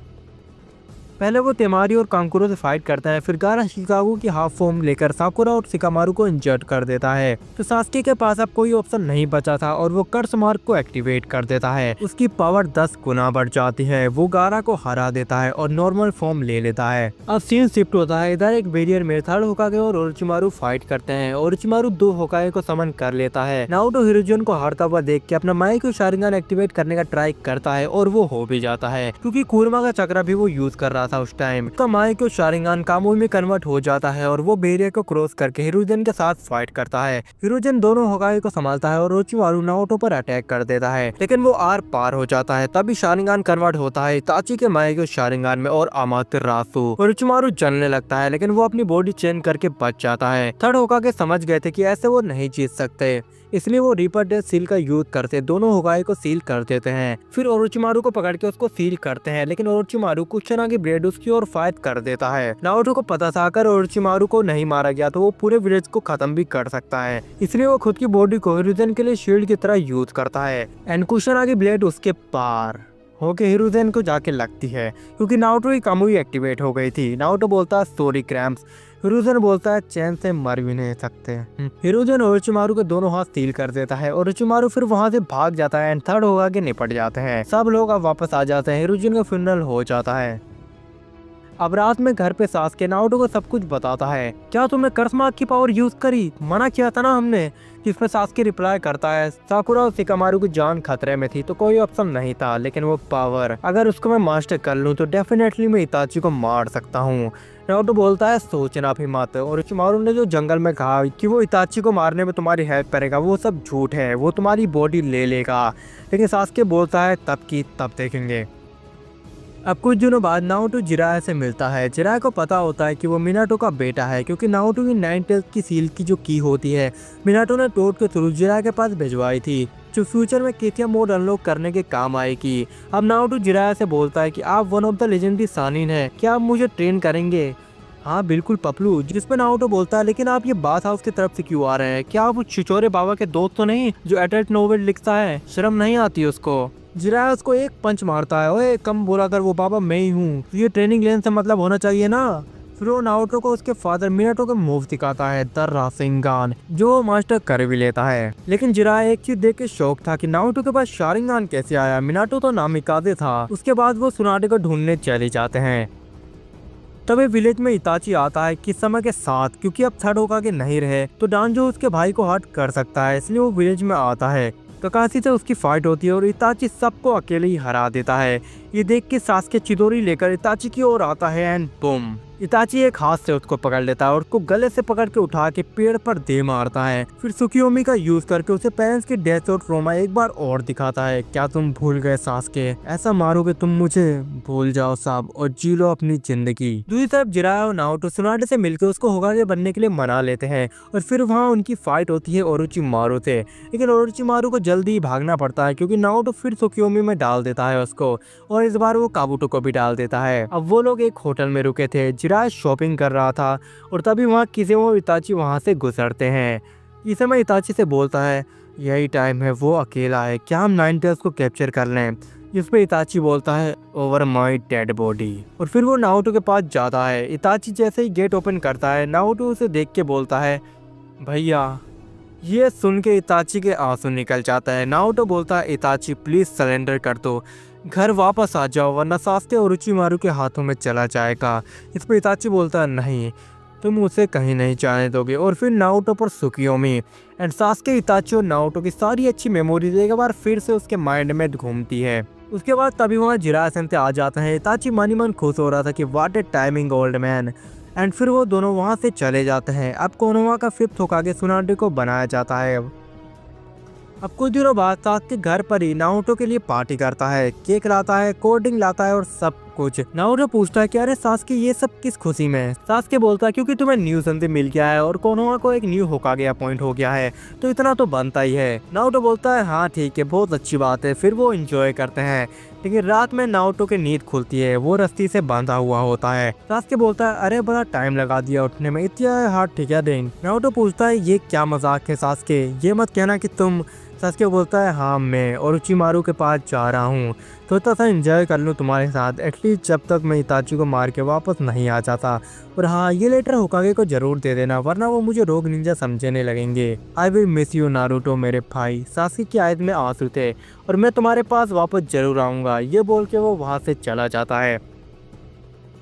पहले वो तेमारी और कांकुरो से फाइट करता है, फिर गारा शिकागो की हाफ फॉर्म लेकर साकुरा और शिकामारू को इंजर्ड कर देता है। तो सास्के के पास अब कोई ऑप्शन नहीं बचा था और वो कर्स मार्क को एक्टिवेट कर देता है। उसकी पावर 10 गुना बढ़ जाती है। वो गारा को हरा देता है और नॉर्मल फॉर्म ले लेता है। अब सीन शिफ्ट होता है। इधर एक बैरियर में थर्ड होकागे और ओरोचिमारू फाइट करते हैं। ओरोचिमारू 2 होकागे को समन कर लेता है। नारुतो हिरुजुन को हारता हुआ देख के अपना माइक्रो शारिंगान एक्टिवेट करने का ट्राई करता है और वो हो भी जाता है, क्योंकि कुरमा का चक्रा भी वो यूज कर रहा था उस टाइम। उसका माइक्रो शारिंगान कामुई में कन्वर्ट हो जाता है और वो बैरियर को क्रॉस करके हिरुजन के साथ फाइट करता है। हिरुजन दोनों होकागे को संभालता है और ओरोचिमारू नारुतो पर अटैक कर देता है, लेकिन वो आर पार हो जाता है। तभी शारिंगान कन्वर्ट होता है इताची के माइक्रो शारिंगान में और अमातेरासु। ओरोचिमारू जलने लगता है, लेकिन वो अपनी बॉडी चेंज करके बच जाता है। थर्ड होकागे समझ गए थे कि ऐसे वो नहीं जीत सकते, इसलिए वो रीपर डेथ सील का यूज करते दोनों होकागे को सील कर देते हैं। फिर ओरोचिमारू को पकड़ के उसको सील करते हैं, लेकिन ओरोचिमारू कुशनागी ब्लेड उसकी ओर फायर कर देता है। नारुतो को पता था अगर ओरोचिमारू को नहीं मारा गया तो वो पूरे विलेज को खत्म भी कर सकता है, इसलिए वो खुद की बॉडी को हिरुजन के लिए शील्ड की तरह यूज करता है। एंड कुशनागी ब्लेड उसके पार होके हिरुजन को जाके लगती है, क्योंकि नारुतो की कामुई एक्टिवेट हो गई थी। नारुतो बोलता है सॉरी क्रैम्प्स। हिरुजन बोलता है चैन से मर भी नहीं सकते। हिरुजन ओरोचिमारू के दोनों हाथ सील कर देता है। ओरोचिमारू फिर वहां से भाग जाता है एंड थर्ड होकागे निपट जाते हैं। सब लोग अब वापस आ जाते हैं। हिरुजन का फ्यूनरल हो जाता है। अब रात में घर पे सास्के नारुतो को सब कुछ बताता है। क्या तुमने कर्स मार्क की पावर यूज करी? मना किया था ना हमने। जिसमें सास्के रिप्लाई करता है साकुरा और शिकामारू की जान खतरे में थी तो कोई ऑप्शन नहीं था, लेकिन वो पावर अगर उसको मैं मास्टर कर लूं तो डेफिनेटली मैं इताची को मार सकता हूँ। नारुतो बोलता है सोचना भी मत। और ओरोचिमारू ने जो जंगल में कहा कि वो इताची को मारने में तुम्हारी हेल्प करेगा, वो सब झूठ है, वो तुम्हारी बॉडी ले लेगा। लेकिन सास्के बोलता है तब की तब देखेंगे। अब कुछ दिनों बाद नारुतो जिराया से मिलता है। जिराया को पता होता है कि वो मिनाटो का बेटा है, क्योंकि नारुतो की 9 टेल्स की सील की जो की होती है मिनाटो ने टोड के थ्रू जिराया के पास भिजवाई थी, जो फ्यूचर में केथिया मोड अनलॉक करने के काम आएगी। अब नारुतो जिराया से बोलता है कि आप one of the legendary Sannin है, क्या आप मुझे ट्रेन करेंगे? हाँ बिल्कुल पपलू। जिसपे नारुतो बोलता है लेकिन आप ये बात हाउस की तरफ से क्यों आ रहे हैं? क्या आप उस छिचोरे बाबा के दोस्त तो नहीं जो एडल्ट नोवेल लिखता है? शर्म नहीं आती उसको? जिराया उसको एक पंच मारता है। ओए कम बोला कर, वो बाबा मैं ही हूँ, ये ट्रेनिंग लेने से मतलब होना चाहिए ना। फिर वो नारुतो को उसके फादर मिनाटो का मूव दिखाता है द रासेंगान, जो वो मास्टर कर भी लेता है। लेकिन जिराया एक चीज देख के शौक था कि नारुतो के पास शारिंगान कैसे आया। मिनाटो तो नामिकाजे था। उसके बाद वो सुनाटे को ढूंढने चले जाते हैं। तभी विलेज में इताची आता है किस समय के साथ, क्योंकि अब थर्ड होकागे नहीं रहे तो डांजो उसके भाई को हर्ट कर सकता है, इसलिए वो विलेज में आता है। ककाशी से उसकी फाइट होती है और इताची सबको अकेले ही हरा देता है। ये देख के सास्के चिदोरी लेकर इताची की ओर आता है एंड बूम, इताची एक हाथ से उसको पकड़ लेता है और उसको गले से पकड़ के उठा के पेड़ पर दे मारता है। फिर सुकियोमी का यूज करके उसे पेरेंट्स की डेथ और ट्रॉमा एक बार और दिखाता है। क्या तुम भूल गए सासके? ऐसा मारोगे तुम मुझे? भूल जाओ साहब और जी लो अपनी जिंदगी। दूसरी तरफ जिराया और नाओटो सुनाडे से मिलकर उसको होकागे बनने के लिए मना लेते हैं और फिर वहाँ उनकी फाइट होती है ओरोचिमारू से। लेकिन ओरोचिमारू को जल्दी भागना पड़ता है क्योंकि नाओटो फिर सुकियोमी में डाल देता है उसको, और इस बार वो काबुटो को भी डाल देता है। अब वो लोग एक होटल में रुके थे। जिराया शॉपिंग कर रहा था और तभी वहाँ किज़ेमा और इताची वहाँ से गुजरते हैं। इस समय इताची से बोलता है यही टाइम है, वो अकेला है, क्या हम नाइन टेल्स को कैप्चर कर लें? जिस पे इताची बोलता है ओवर माई डेड बॉडी, और फिर वो नाओटो के पास जाता है। इताची जैसे ही गेट ओपन करता है नाओटो उसे देख के बोलता है भैया। ये सुन के इताची के आंसू निकल जाता है। नाओटो बोलता है इताची प्लीज सरेंडर कर दो, घर वापस आ जाओ वरना सास्के और ओरोचिमारू के हाथों में चला जाएगा। इस पर इताची बोलता है नहीं, तुम उसे कहीं नहीं जाने दोगे। और फिर नाओटो पर सुकियोमी एंड सास्के, इताची और नाओटो की सारी अच्छी मेमोरीज एक बार फिर से उसके माइंड में घूमती है। उसके बाद तभी वहाँ जिराया आ जाता है। इताची मन मन खुश हो रहा था कि what a timing old man. And फिर वो दोनों वहाँ से चले जाते हैं। अब कोनोहा का 5th होकागे सुनाडे को बनाया जाता है। अब कुछ दिनों बाद सास्के घर पर ही नाओटो के लिए पार्टी करता है, केक लाता है, कोल्ड ड्रिंक लाता है और सब कुछ। नाओटो पूछता है कि अरे सास्के ये सब किस खुशी में? सास्के बोलता है क्योंकि तुम्हें न्यू संधि मिल गया है और कोनोहा को एक न्यू होकागे अपॉइंट हो गया है, तो इतना तो बनता ही है। नाओटो बोलता है हाँ ठीक है, बहुत अच्छी बात है। फिर वो एंजॉय करते हैं। लेकिन रात में नाओटो की नींद खुलती है, वो रस्सी से बांधा हुआ होता है। सास्के बोलता है अरे बड़ा टाइम लगा दिया उठने में, इतना हार्ड ठीक है दिन। नाओटो पूछता है ये क्या मजाक है सास्के, ये मत कहना कि तुम। सास्के बोलता है हाँ मैं ओरोचिमारू के पास जा रहा हूँ, थोड़ा सा एंजॉय कर लूँ तुम्हारे साथ, एटलीस्ट जब तक मैं इताची को मार के वापस नहीं आ जाता। और हाँ ये लेटर होकागे को जरूर दे देना वरना वो मुझे रोग निंजा समझने लगेंगे। I will miss you Naruto मेरे भाई। सास्के की आयत में आंसू थे और मैं तुम्हारे पास वापस जरूर आऊँगा। ये बोल के वो वहाँ से चला जाता है।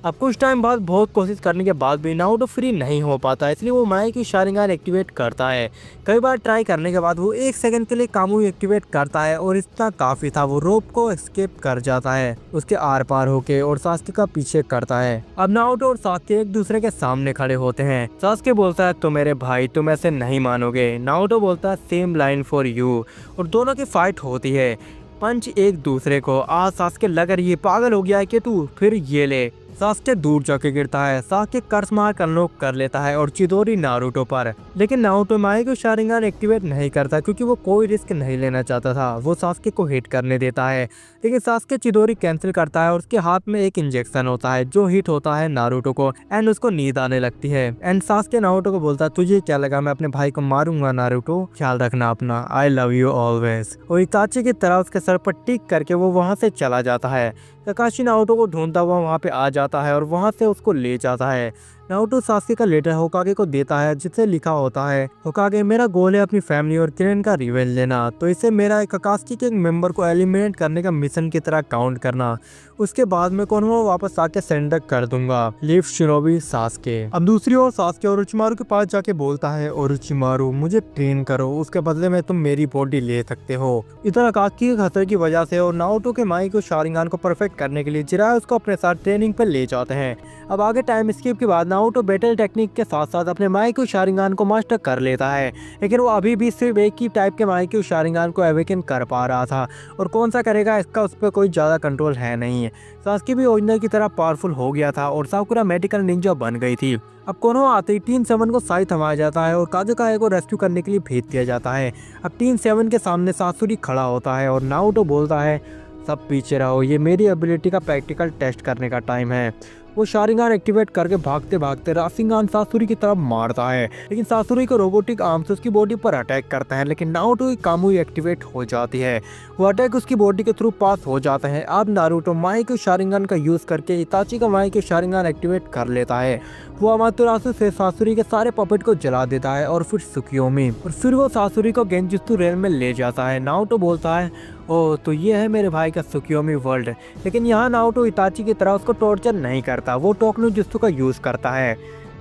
अब कुछ टाइम बाद बहुत कोशिश करने के बाद भी नाओटो फ्री नहीं हो पाता, इसलिए वो माया की शारिंगान एक्टिवेट करता है। कई बार ट्राई करने के बाद वो 1 सेकंड के लिए कामुई एक्टिवेट करता है और इतना काफी था, वो रोप को एस्केप कर जाता है उसके आर पार होके और सास्के का पीछे करता है। अब नाओटो और सास्के एक दूसरे के सामने खड़े होते हैं। सास्के बोलता है तो मेरे भाई तुम ऐसे नहीं मानोगे। नाओटो बोलता है सेम लाइन फॉर यू, और दोनों की फाइट होती है। पंच एक दूसरे को। आज सास्के लग रही है पागल हो गया है कि तू, फिर ये ले। सास्के दूर जाके गिरता है। सास्के कर्स मार अनलॉक कर लेता है और चिदोरी नारुतो पर। लेकिन नारुतो माया को शारिंगान एक्टिवेट नहीं करता क्योंकि वो कोई रिस्क नहीं लेना चाहता था। वो सास्के को हिट करने देता है, लेकिन सास्के चिदोरी कैंसिल करता है और उसके हाथ में एक इंजेक्शन होता है जो हिट होता है नारुतो को एंड उसको नींद आने लगती है। एंड सास्के नारुतो को बोलता है तुझे क्या लगा मैं अपने भाई को मारूंगा नारुतो, ख्याल रखना अपना, आई लव यू ऑलवेज। और इताची की तरह उसके सर पर टिक करके वो वहाँ से चला जाता है। काकाशी नारुतो को ढूंढता हुआ वहाँ पे आ जाता है और वहाँ से उसको ले जाता है। नारुतो सास्के का लेटर होकागे को देता है जिससे लिखा होता है होकागे मेरा गोल है अपनी फैमिली और किरेन का रिवेंज लेना, तो इसे मेरा काकाशी के एक मेंबर को एलिमिनेट करने का मिशन की तरह काउंट करना। उसके बाद मैं कोनोहा वापस आके सेंडर कर दूंगा। Live shinobi Sasuke. अब दूसरी ओर सास्के ओरोचिमारू के पास जाके बोलता है ओरोचिमारू मुझे ट्रेन करो, उसके बदले में तुम मेरी बॉडी ले सकते हो। इधर आकाशी के खतरे की वजह से और नारुतो के माई को शारिंगान को परफेक्ट करने के लिए जिराया उसको अपने साथ ट्रेनिंग पर ले जाते हैं। अब आगे टाइम स्किप के बाद नारुतो बैटल टेक्निक के साथ साथ अपने माई को शारिंगान को मास्टर कर लेता है, लेकिन वो अभी भी सिर्फ एक ही टाइप के माई को शारिंगान को अवेकन कर पा रहा था और कौन सा करेगा इसका उस पर कोई ज्यादा कंट्रोल है नहीं। सास्के भी ओरिजिनल की तरह पावरफुल हो गया था और साकुरा मेडिकल निंजा बन गई थी। अब कोनोहा आते ही टीम 7 को साई थमाया जाता है और काजुकाए को रेस्क्यू करने के लिए भेज दिया जाता है। अब टीम 7 के सामने सासुरी खड़ा होता है और नारुतो बोलता है सब पीछे रहो, ये मेरी एबिलिटी का प्रैक्टिकल टेस्ट करने का टाइम है। वो शारिंगान एक्टिवेट करके भागते भागते राशिंगान सासुरी की तरफ मारता है, लेकिन सासुरी को रोबोटिक आर्म से उसकी बॉडी पर अटैक करता है, लेकिन नारुतो की कामुई एक्टिवेट हो जाती है। वो अटैक उसकी बॉडी के थ्रू पास हो जाता है। अब नारुतो माई के शारिंगान का यूज करके इताची का माई के शारिंगान एक्टिवेट कर लेता है। वो अमातेरासु से सासुरी के सारे पपेट को जला देता है और फिर सुकियोमी, और फिर वो सासुरी को गेंजुत्सु रेल में ले जाता है। नारुतो बोलता है ओ तो ये है मेरे भाई का सुकियोमी वर्ल्ड, लेकिन यहाँ नारुतो इताची की तरह उसको टॉर्चर नहीं करता। वो टोकनो जुत्सु का यूज करता है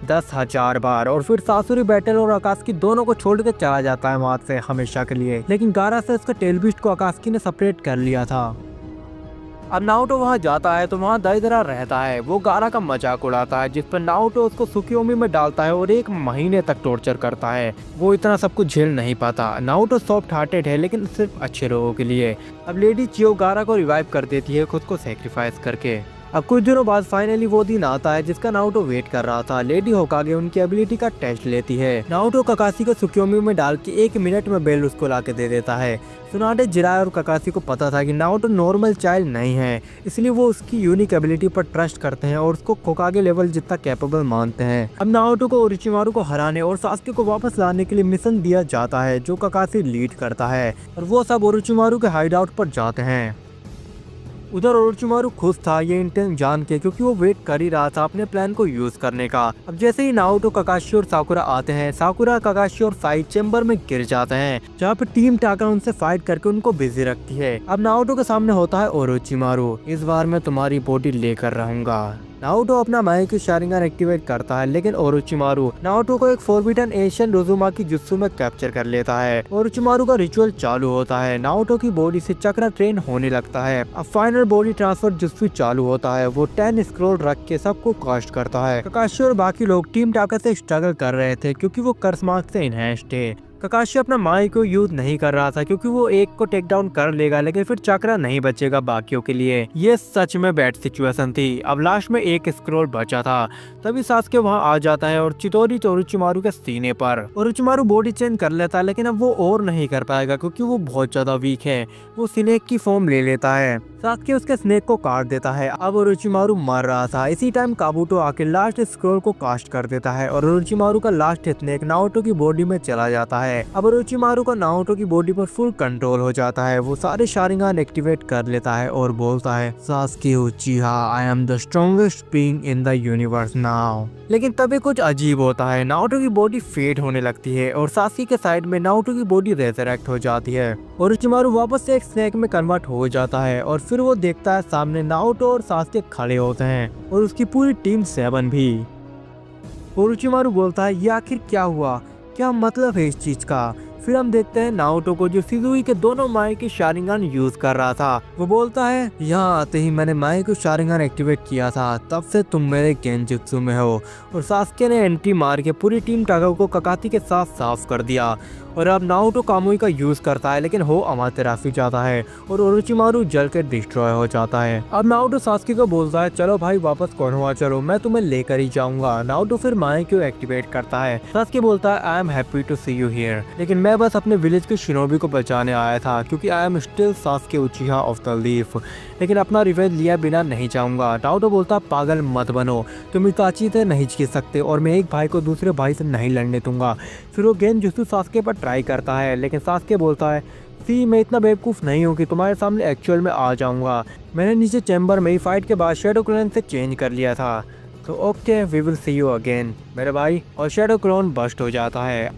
10,000 बार और फिर सासुरी बैटल और आकाशकी दोनों को छोड़ के चला जाता है वहां से हमेशा के लिए। लेकिन गारा से उसका टेल बीस्ट को आकाशकी ने सेपरेट कर लिया था। अब नारुतो वहाँ जाता है तो वहाँ दाइदरा रहता है। वो गारा का मजाक उड़ाता है, जिस पर नारुतो उसको सुकियोमी में डालता है और 1 महीने तक टॉर्चर करता है। वो इतना सब कुछ झेल नहीं पाता। नारुतो सॉफ्ट हार्टेड है, लेकिन सिर्फ अच्छे लोगों के लिए। अब लेडी चियो गारा को रिवाइव कर देती है, खुद को सेक्रीफाइस करके। अब कुछ दिनों बाद फाइनली वो दिन आता है जिसका नारुतो वेट कर रहा था। लेडी होकागे उनकी एबिलिटी का टेस्ट लेती है। नारुतो ककाशी को सुकियोमी में डाल के 1 मिनट में बेल उसको ला के दे देता है। सुनाडे, जिराय और ककाशी को पता था कि नारुतो नॉर्मल चाइल्ड नहीं है, इसलिए वो उसकी यूनिक एबिलिटी पर ट्रस्ट करते हैं और उसको होकागे लेवल जितना कैपेबल मानते हैं। अब नारुतो को ओरोचिमारू को हराने और सास्के को वापस लाने के लिए मिशन दिया जाता है, जो ककाशी लीड करता है, और वो सब ओरोचिमारू के हाइड आउट पर जाते हैं। उधर ओरोचिमारू खुश था ये इंटेंस जान के, क्योंकि वो वेट कर ही रहा था अपने प्लान को यूज करने का। अब जैसे ही नारुतो, ककाशी और साकुरा आते हैं, साकुरा, ककाशी और साई चेंबर में गिर जाते हैं, जहाँ पे टीम टाका उनसे फाइट करके उनको बिजी रखती है। अब नारुतो के सामने होता है ओरोचिमारू। इस बार मैं तुम्हारी बॉडी लेकर रहूंगा। नारुतो अपना माइकी शारिंगन एक्टिवेट करता है, लेकिन ओरोचिमारू नारुतो को एक फॉरबिडन एशियन रोजुमाकी जुत्सु में कैप्चर कर लेता है। ओरोचिमारू का रिचुअल चालू होता है। नारुतो की बॉडी से चक्रा ट्रेन होने लगता है। अब फाइनल बॉडी ट्रांसफर जुत्सु चालू होता है। वो 10 स्क्रॉल रख के सबको कास्ट करता है। ककाशी और बाकी लोग टीम टाका से स्ट्रगल कर रहे थे, क्योंकि वो कर्स मार्क से इनहेंस्ड थे। ककाशी अपना माई को यूज नहीं कर रहा था, क्योंकि वो एक को टेक डाउन कर लेगा, लेकिन फिर चक्रा नहीं बचेगा बाकियों के लिए। ये सच में बैड सिचुएशन थी। अब लास्ट में 1 स्क्रॉल बचा था, तभी सास्के वहाँ आ जाता है और चितोरी ओरोचिमारू के सीने पर। ओरोचिमारू बॉडी चेंज कर लेता है, लेकिन अब वो और नहीं कर पाएगा, क्योंकि वो बहुत ज्यादा वीक है। वो स्नेक की फॉर्म ले लेता है। सास्के उसके स्नेक को काट देता है। अब ओरोचिमारू मर रहा था। इसी टाइम काबुटो आके लास्ट स्क्रॉल को कास्ट कर देता है और ओरोचिमारू का लास्ट स्नेक नारुतो की बॉडी में चला जाता है। अब ओरोचिमारू का नारुतो की बॉडी पर फुल कंट्रोल हो जाता है। वो सारे शारिंगन एक्टिवेट कर लेता है और बोलता है, Sasuke उचिहा, I am the strongest being in the universe now. लेकिन तभी कुछ अजीब होता है। नारुतो की बॉडी फेड होने लगती है और सास्के के साइड में नारुतो की बॉडी रेजरेक्ट हो जाती है। ओरोचिमारू वापस से एक स्नेक में कन्वर्ट हो जाता है और फिर वो देखता है सामने नारुतो और सास्के खड़े होते हैं और उसकी पूरी टीम 7 भी। ओरोचिमारू बोलता है, ये आखिर क्या हुआ, क्या मतलब है इस चीज का। फिर हम देखते हैं नारुतो को, जो शिजुई के दोनों माई की शारिंगन यूज कर रहा था। वो बोलता है, यहाँ आते ही मैंने माई को शारिंगन एक्टिवेट किया था, तब से तुम मेरे गेंजुत्सु में हो। और सास्के ने एंट्री मार के पूरी टीम टाका को ककाशी के साथ साफ कर दिया। और अब नारुतो कामुई का यूज करता है, लेकिन हो अमातेरासु जाता है और ओरोचिमारू जल के डिस्ट्रॉय हो जाता है। अब नारुतो सास्के को बोलता है, चलो भाई वापस कोनोहा चलो, मैं तुम्हें लेकर ही जाऊंगा। नारुतो फिर माई को एक्टिवेट करता है। सास्के बोलता है, I am happy to see you here, लेकिन मैं बस अपने विलेज के शिनोबी को बचाने आया था, क्योंकि I am still Sasuke उचिहा of the leaf, लेकिन अपना रिवेंज लिया बिना नहीं जाऊंगा। नारुतो बोलता, पागल मत बनो, तुम इताची से नहीं जीत सकते और मैं एक भाई को दूसरे भाई से नहीं लड़ने दूंगा। फिर वो गेंजुत्सु सास्के पर ट्राई करता है, लेकिन सास्के बोलता है, सी मैं इतना बेवकूफ़ नहीं हूँ कि तुम्हारे सामने एक्चुअल में आ जाऊंगा। मैंने नीचे चैम्बर में ही फाइट के बाद शैडो क्लोन से चेंज कर लिया था, तो okay we will see you again मेरे भाई। और शैडो क्लोन बस्ट हो जाता है।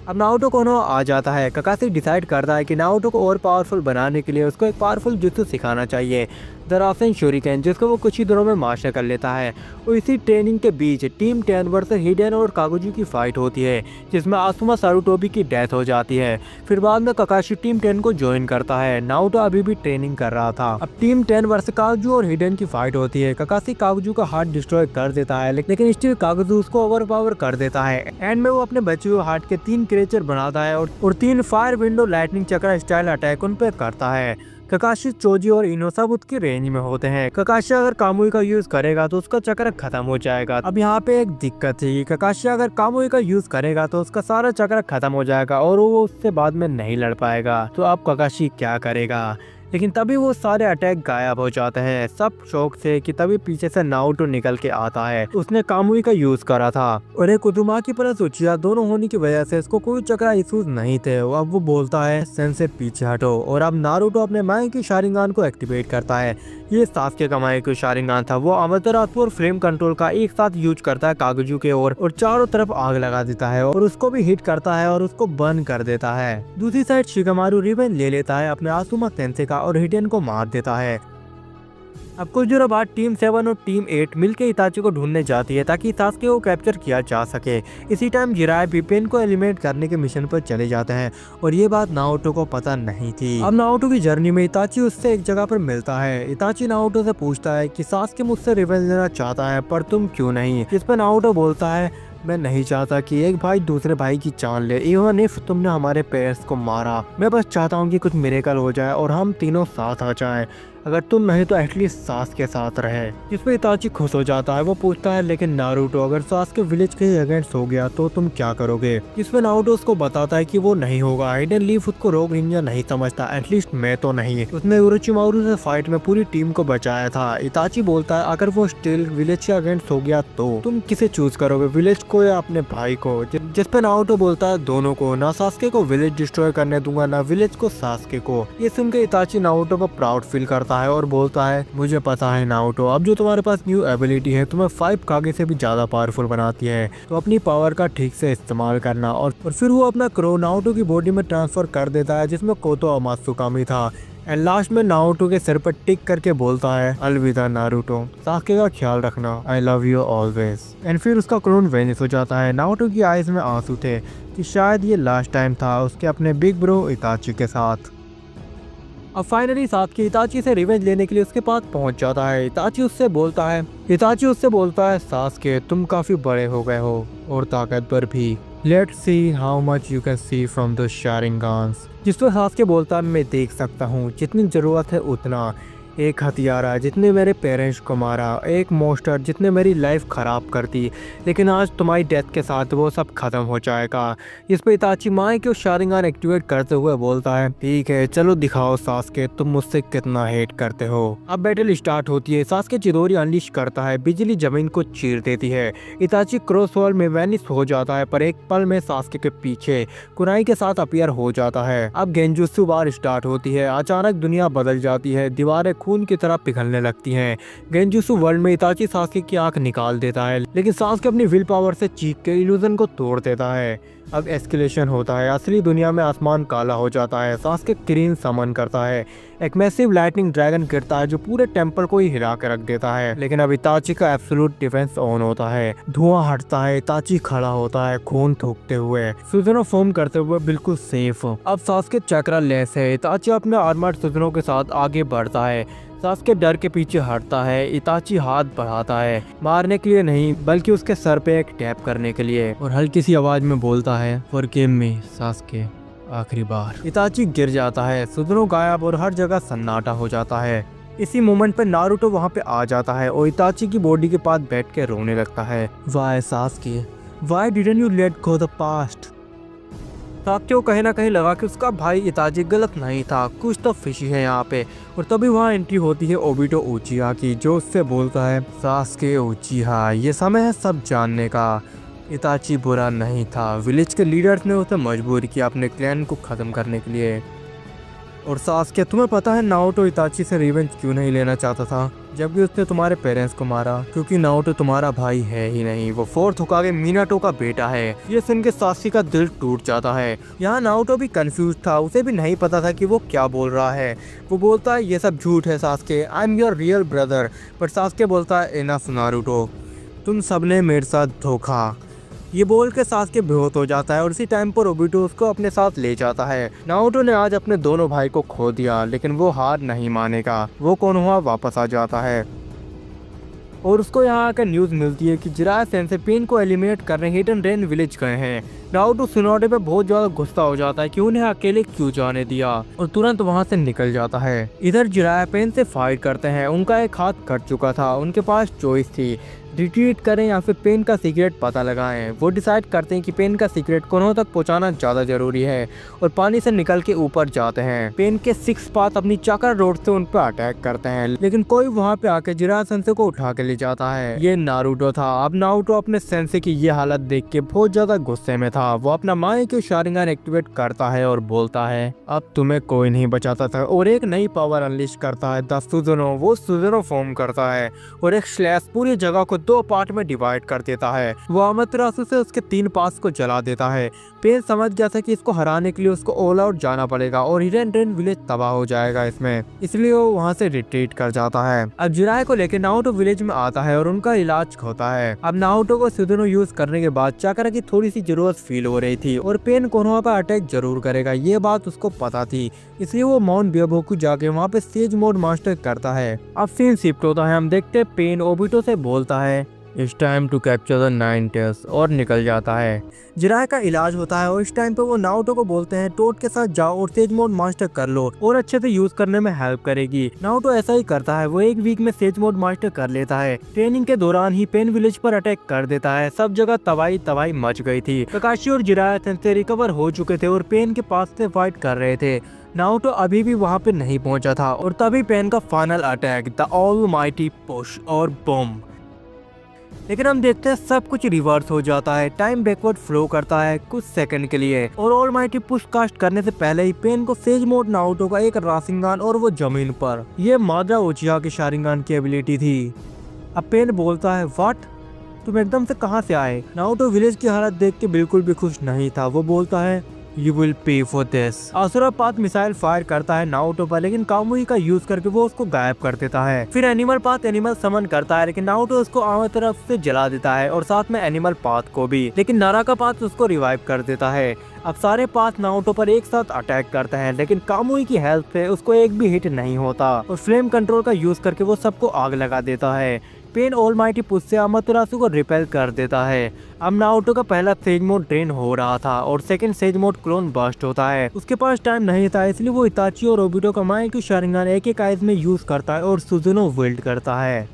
अब नारुतो कोनोहा आ जाता है। ककाशी डिसाइड करता है कि नारुतो को और पावरफुल बनाने के लिए उसको एक पावरफुल जुत्सु सिखाना चाहिए, द रासेन शूरिकेन, जिसको वो कुछ ही दिनों में मास्टर कर लेता है। और इसी ट्रेनिंग के बीच टीम 10 वर्सेस हिडेन और कागुजी की फाइट होती है, जिसमें आसुमा सारुटोबी की डेथ हो जाती है। फिर बाद में ककाशी टीम 10 को ज्वाइन करता है। नारुतो अभी भी ट्रेनिंग कर रहा था। अब टीम 10 वर्सेस कागुजू और हिडेन की फाइट होती है। ककाशी कागुजू का हार्ट डिस्ट्रॉय कर देता है, लेकिन स्टिल कागुजू उसको ओवरपावर कर देता है। एंड में वो अपने बचे हुए हार्ट के 3 क्रिएचर बनाता है और 3 फायर विंडो लाइटनिंग चक्र स्टाइल अटैक उन पे करता है। ककाशी, चोजी और इनो सब उसकी रेंज में होते हैं। ककाशी अगर कामुई का यूज करेगा तो उसका चक्र खत्म हो जाएगा। अब यहाँ पे एक दिक्कत है, ककाशी अगर कामुई का यूज करेगा तो उसका सारा चक्र खत्म हो जाएगा और वो उससे बाद में नहीं लड़ पाएगा। तो अब ककाशी क्या करेगा? लेकिन तभी वो सारे अटैक गायब हो जाते हैं, सब शौक से कि तभी पीछे से नारुतो निकल के आता है। उसने कामुई का यूज करा था और एक उजुमाकी प्लस उचिहा दोनों होने की वजह से इसको कोई चक्रा इश्यूज नहीं थे। अब वो बोलता है, सेंसे पीछे हटो। और अब नारुतो अपने माई की शारिंगान को एक्टिवेट करता है। ये सास्के का माई की शारिंगान था। वो अमातेरासु और फ्लेम कंट्रोल का एक साथ यूज करता है कागुजू के और चारों तरफ आग लगा देता है और उसको भी हिट करता है और उसको बर्न कर देता है। दूसरी साइड शिगामारू रिवेंज ले लेता है अपने आसुमा सेंसे का और हिडेन को मार देता है। अब कुछ दिनों बाद टीम 7 और टीम 8 मिलकर इताची को ढूंढने जाती है ताकि सास्के को कैप्चर किया जा सके। इसी टाइम जिराय भी पेन को एलिमिनेट करने के मिशन पर चले जाते हैं और ये बात नाओटो को पता नहीं थी। अब नाओटो की जर्नी में इताची उससे एक जगह पर मिलता है। इताची नाओटो से पूछता है कि सास्के मुझसे रिवेंज लेना चाहता है पर तुम क्यों नहीं, जिस पर नाओटो बोलता है मैं नहीं चाहता कि एक भाई दूसरे भाई की जान ले, इवन इफ तुमने हमारे पेरेंट्स को मारा। मैं बस चाहता हूँ कि कुछ मिरेकल हो जाए और हम तीनों साथ आ जाएं। अगर तुम नहीं तो एटलीस्ट सास के साथ रहे। जिस पे इताची खुश हो जाता है। वो पूछता है लेकिन नारुतो अगर सास के विलेज के अगेंस्ट हो गया तो तुम क्या करोगे। जिस पे नारुतो उसको बताता है कि वो नहीं होगा। हिडन लीफ उसको रोग निंजा नहीं समझता, एटलीस्ट मैं तो नहीं। उसने उरोचिमारू से फाइट में पूरी टीम को बचाया था। इताची बोलता है अगर वो स्टिल विलेज के अगेंस्ट हो गया तो तुम किसे चूज करोगे, विलेज को या अपने भाई को। जिस पे नारुतो बोलता है दोनों को, ना सास्के को विलेज डिस्ट्रॉय करने दूंगा ना विलेज को सास्के को। ये सुनकर इताची नारुतो को प्राउड फील करता है और बोलता है मुझे पता है नारुतो, अब जो तुम्हारे पास न्यू एबिलिटी है तुम्हें 5 कागे से भी ज्यादा पावरफुल बनाती है, तो अपनी पावर का ठीक से इस्तेमाल करना। और फिर वो अपना क्रो नारुतो की बॉडी में ट्रांसफर कर देता है जिसमें कोतो अमात्सुकामी था। एंड लास्ट में नारुतो के सिर पर टिक करके बोलता है अलविदा नारुतो, सास्के का ख्याल रखना, I love you always. And फिर उसका क्लोन वेनिस हो जाता है। नारुतो की आईज में आंसू थे कि शायद ये लास्ट टाइम था उसके अपने बिग ब्रो इताची के साथ। अब फाइनली सास्के इताची से रिवेंज लेने के लिए उसके पास पहुंच जाता है। इताची उससे बोलता है सास्के तुम काफी बड़े हो गए हो और ताकतवर भी। Let's see how much you can see from the Sharingans. जिस पर सास्के बोलता है मैं देख सकता हूँ, जितनी जरूरत है उतना। एक हथियारा जितने मेरे पेरेंट्स को मारा, एक मोस्टर जितने मेरी लाइफ खराब कर दी, लेकिन आज तुम्हारी डेथ के साथ वो सब खत्म हो जाएगा। इस पे इताची माई के शारिंगान एक्टिवेट करते हुए बोलता है ठीक है चलो दिखाओ सास्के तुम मुझसे कितना हेट करते हो। अब बैटल स्टार्ट होती है। सास्के चिदोरी अनलीश करता है, बिजली जमीन को चीर देती है। इताची क्रॉस वॉल में वैनिश हो जाता है पर एक पल में सास्के के पीछे कुनाई के साथ अपीयर हो जाता है। अब गेंजुत्सु वार स्टार्ट होती है। अचानक दुनिया बदल जाती है, दीवारें खून की तरह पिघलने लगती हैं। गेंजुत्सु वर्ल्ड में इताची सास्के की आंख निकाल देता है, लेकिन सास्के अपनी विल पावर से चीख के इल्यूजन को तोड़ देता है। अब एस्केलेशन होता है। असली दुनिया में आसमान काला हो जाता है। सास्के क्रीन समन करता है। एक मैसिव लाइटनिंग ड्रैगन गिरता है जो पूरे टेम्पल को ही हिला के रख देता है। लेकिन अब इताची का एब्सोल्यूट डिफेंस ऑन होता है। धुआं हटता है। इताची खड़ा होता है खून थूकते हुए, सुजुनो फॉर्म करते हुए बिल्कुल सेफ। अब सास्के चक्रा लेस है। इताची अपने आर्मर्ड सुजुनो के साथ आगे बढ़ता है। सास्के डर के पीछे हटता है। इताची हाथ बढ़ाता है, मारने के लिए नहीं बल्कि उसके सर पे एक टैप करने के लिए, और हल्की सी आवाज में बोलता है फॉरगिव मी सास्के, आखिरी बार। इताची गिर जाता है। सुजुनो गायब और हर जगह सन्नाटा हो जाता है। इसी मोमेंट पे नारुतो वहाँ पे आ जाता है और इताची की बॉडी के पास बैठ के रोने लगता है। Why Sasuke, why didn't you let go the past. Sasuke को कहीं ना कहीं लगा कि उसका भाई इताची गलत नहीं था, कुछ तो फिशी है यहाँ पे। और तभी वहाँ एंट्री होती है ओबिटो उचिहा की, जो उससे बोलता है सास्के उचिहा ये समय है सब जानने का। इताची बुरा नहीं था, विलेज के लीडर्स ने उसे मजबूर किया अपने क्लैन को खत्म करने के लिए। और सास्के तुम्हें पता है नारुतो इताची से रिवेंज क्यों नहीं लेना चाहता था जबकि उसने तुम्हारे पेरेंट्स को मारा? क्योंकि नारुतो तुम्हारा भाई है ही नहीं, वो फोर्थ होकागे मिनाटो का बेटा है। ये सुन के सास्के का दिल टूट जाता है। यहाँ नारुतो भी कंफ्यूज था, उसे भी नहीं पता था कि वो क्या बोल रहा है। वो बोलता है ये सब झूठ है Sasuke, I am your real brother. पर सास्के बोलता है इनफ नारुतो, तुम सबने मेरे साथ धोखा। ये बोल के सास्के बेहोश हो जाता है और उसी टाइम पर ओबिटो उसको अपने साथ ले जाता है। नारुतो ने आज अपने दोनों भाई को खो दिया लेकिन वो हार नहीं मानेगा। वो कोनोहा वापस आ जाता है और उसको यहाँ आकर न्यूज़ मिलती है कि जिराया सेंसे पेन को एलिमिनेट करने हिडन रेन विलेज गए हैं। नारुतो सुनोडे पे बहुत ज्यादा गुस्सा हो जाता है कि उन्हें अकेले क्यों जाने दिया और तुरंत वहाँ से निकल जाता है। इधर जिराया पेन से फाइट करते हैं। उनका एक हाथ कट चुका था, उनके पास चॉइस थी रिट्रीट करें या फिर पेन का सीक्रेट पता लगाएं। वो डिसाइड करते हैं कि पेन का सीक्रेट कोनोहा तक पहुंचाना ज़्यादा जरूरी है और पानी से निकल के ऊपर जाते हैं। पेन के 6 पाथ अपनी चाकर रोड से उन पर अटैक करते हैं लेकिन कोई वहां पे आके जिराया सेंसे को उठा के ले जाता है। ये नारुतो था। अब नारुतो अपने सेंसे की ये हालत देख के बहुत ज्यादा गुस्से में था। वो अपना माए के शारिंगान एक्टिवेट करता है और बोलता है अब तुम्हें कोई नहीं बचाता था, और एक नई पावर अनलिश करता है द सुजुनो। वो सुजुनो फॉर्म करता है और एक स्लैश पूरी जगह को 2 पार्ट में डिवाइड कर देता है। वो अमातेरासु से उसके 3 पास को जला देता है। पेन समझ गया था कि इसको हराने के लिए उसको ऑल आउट जाना पड़ेगा और हिडन रेन विलेज तबाह हो जाएगा इसमें, इसलिए वो वहाँ से रिट्रीट कर जाता है। अब जिराय को लेकर नारुतो विलेज में आता है और उनका इलाज होता है। अब नारुतो को सुजुनो यूज करने के बाद चाकरा की थोड़ी सी जरूरत फील हो रही थी और पेन कोनोहा पर अटैक जरूर करेगा, ये बात उसको पता थी, इसलिए वो माउंट ब्याबोकू जाके वहाँ पे सेज मोड मास्टर करता है। अब सीन शिफ्ट होता है, हम देखते हैं पेन ओबिटो से बोलता है it's time to capture the 9 tails और निकल जाता है। जिराय का इलाज होता है और इस टाइम पे वो नारुतो को बोलते हैं टोड के साथ जाओ और सेज मोड मास्टर कर लो और अच्छे से यूज करने में हेल्प करेगी। नारुतो ऐसा ही करता है, वो 1 वीक में सेज मोड मास्टर कर लेता है। ट्रेनिंग के दौरान ही पेन विलेज पर अटैक कर देता है, सब जगह तबाही मच गई थी। काकाशी और जिराय से रिकवर हो चुके थे और पेन के पास से फाइट कर रहे थे। नारुतो अभी भी वहाँ पे नहीं पहुँचा था और तभी पेन का final attack the almighty push और बम। लेकिन हम देखते हैं सब कुछ रिवर्स हो जाता है, टाइम बैकवर्ड फ्लो करता है कुछ सेकंड के लिए और ऑलमाइटी पुश कास्ट करने से पहले ही पेन को सेज मोड नारुतो का एक राशिंगान और वो जमीन पर। ये माद्रा उचिहा के शारिंगान की एबिलिटी थी। अब पेन बोलता है व्हाट, तुम एकदम से कहाँ से आए? नारुतो विलेज की हालत देख के बिल्कुल भी खुश नहीं था, वो बोलता है You will pay for this। Asura path missile fire करता है नारुतो पर, लेकिन कामुई का यूज करके वो उसको गायब कर देता है। फिर एनिमल पाथ एनिमल समन करता है, लेकिन नारुतो उसको अमातेरासु से जला देता है और साथ में एनिमल पाथ को भी, लेकिन नाराका पाथ उसको रिवाइव कर देता है। अब सारे पाथ नारुतो पर एक साथ अटैक करते हैं, लेकिन कामुई की हेल्प से उसको एक भी हिट नहीं होता और फ्लेम कंट्रोल का यूज करके वो सबको आग लगा देता है। पेन ऑलमाइटी पुश से अमातेरासु को रिपेल कर देता है। अब नारुतो का पहला सेज मोड ड्रेन हो रहा था और second sage mode clone bust होता है। उसके पास टाइम नहीं था, इसलिए वो इताची और ओबिटो का माइक्यू शारिंगान एक आइज में यूज करता है और सुजुनो विल्ड करता है।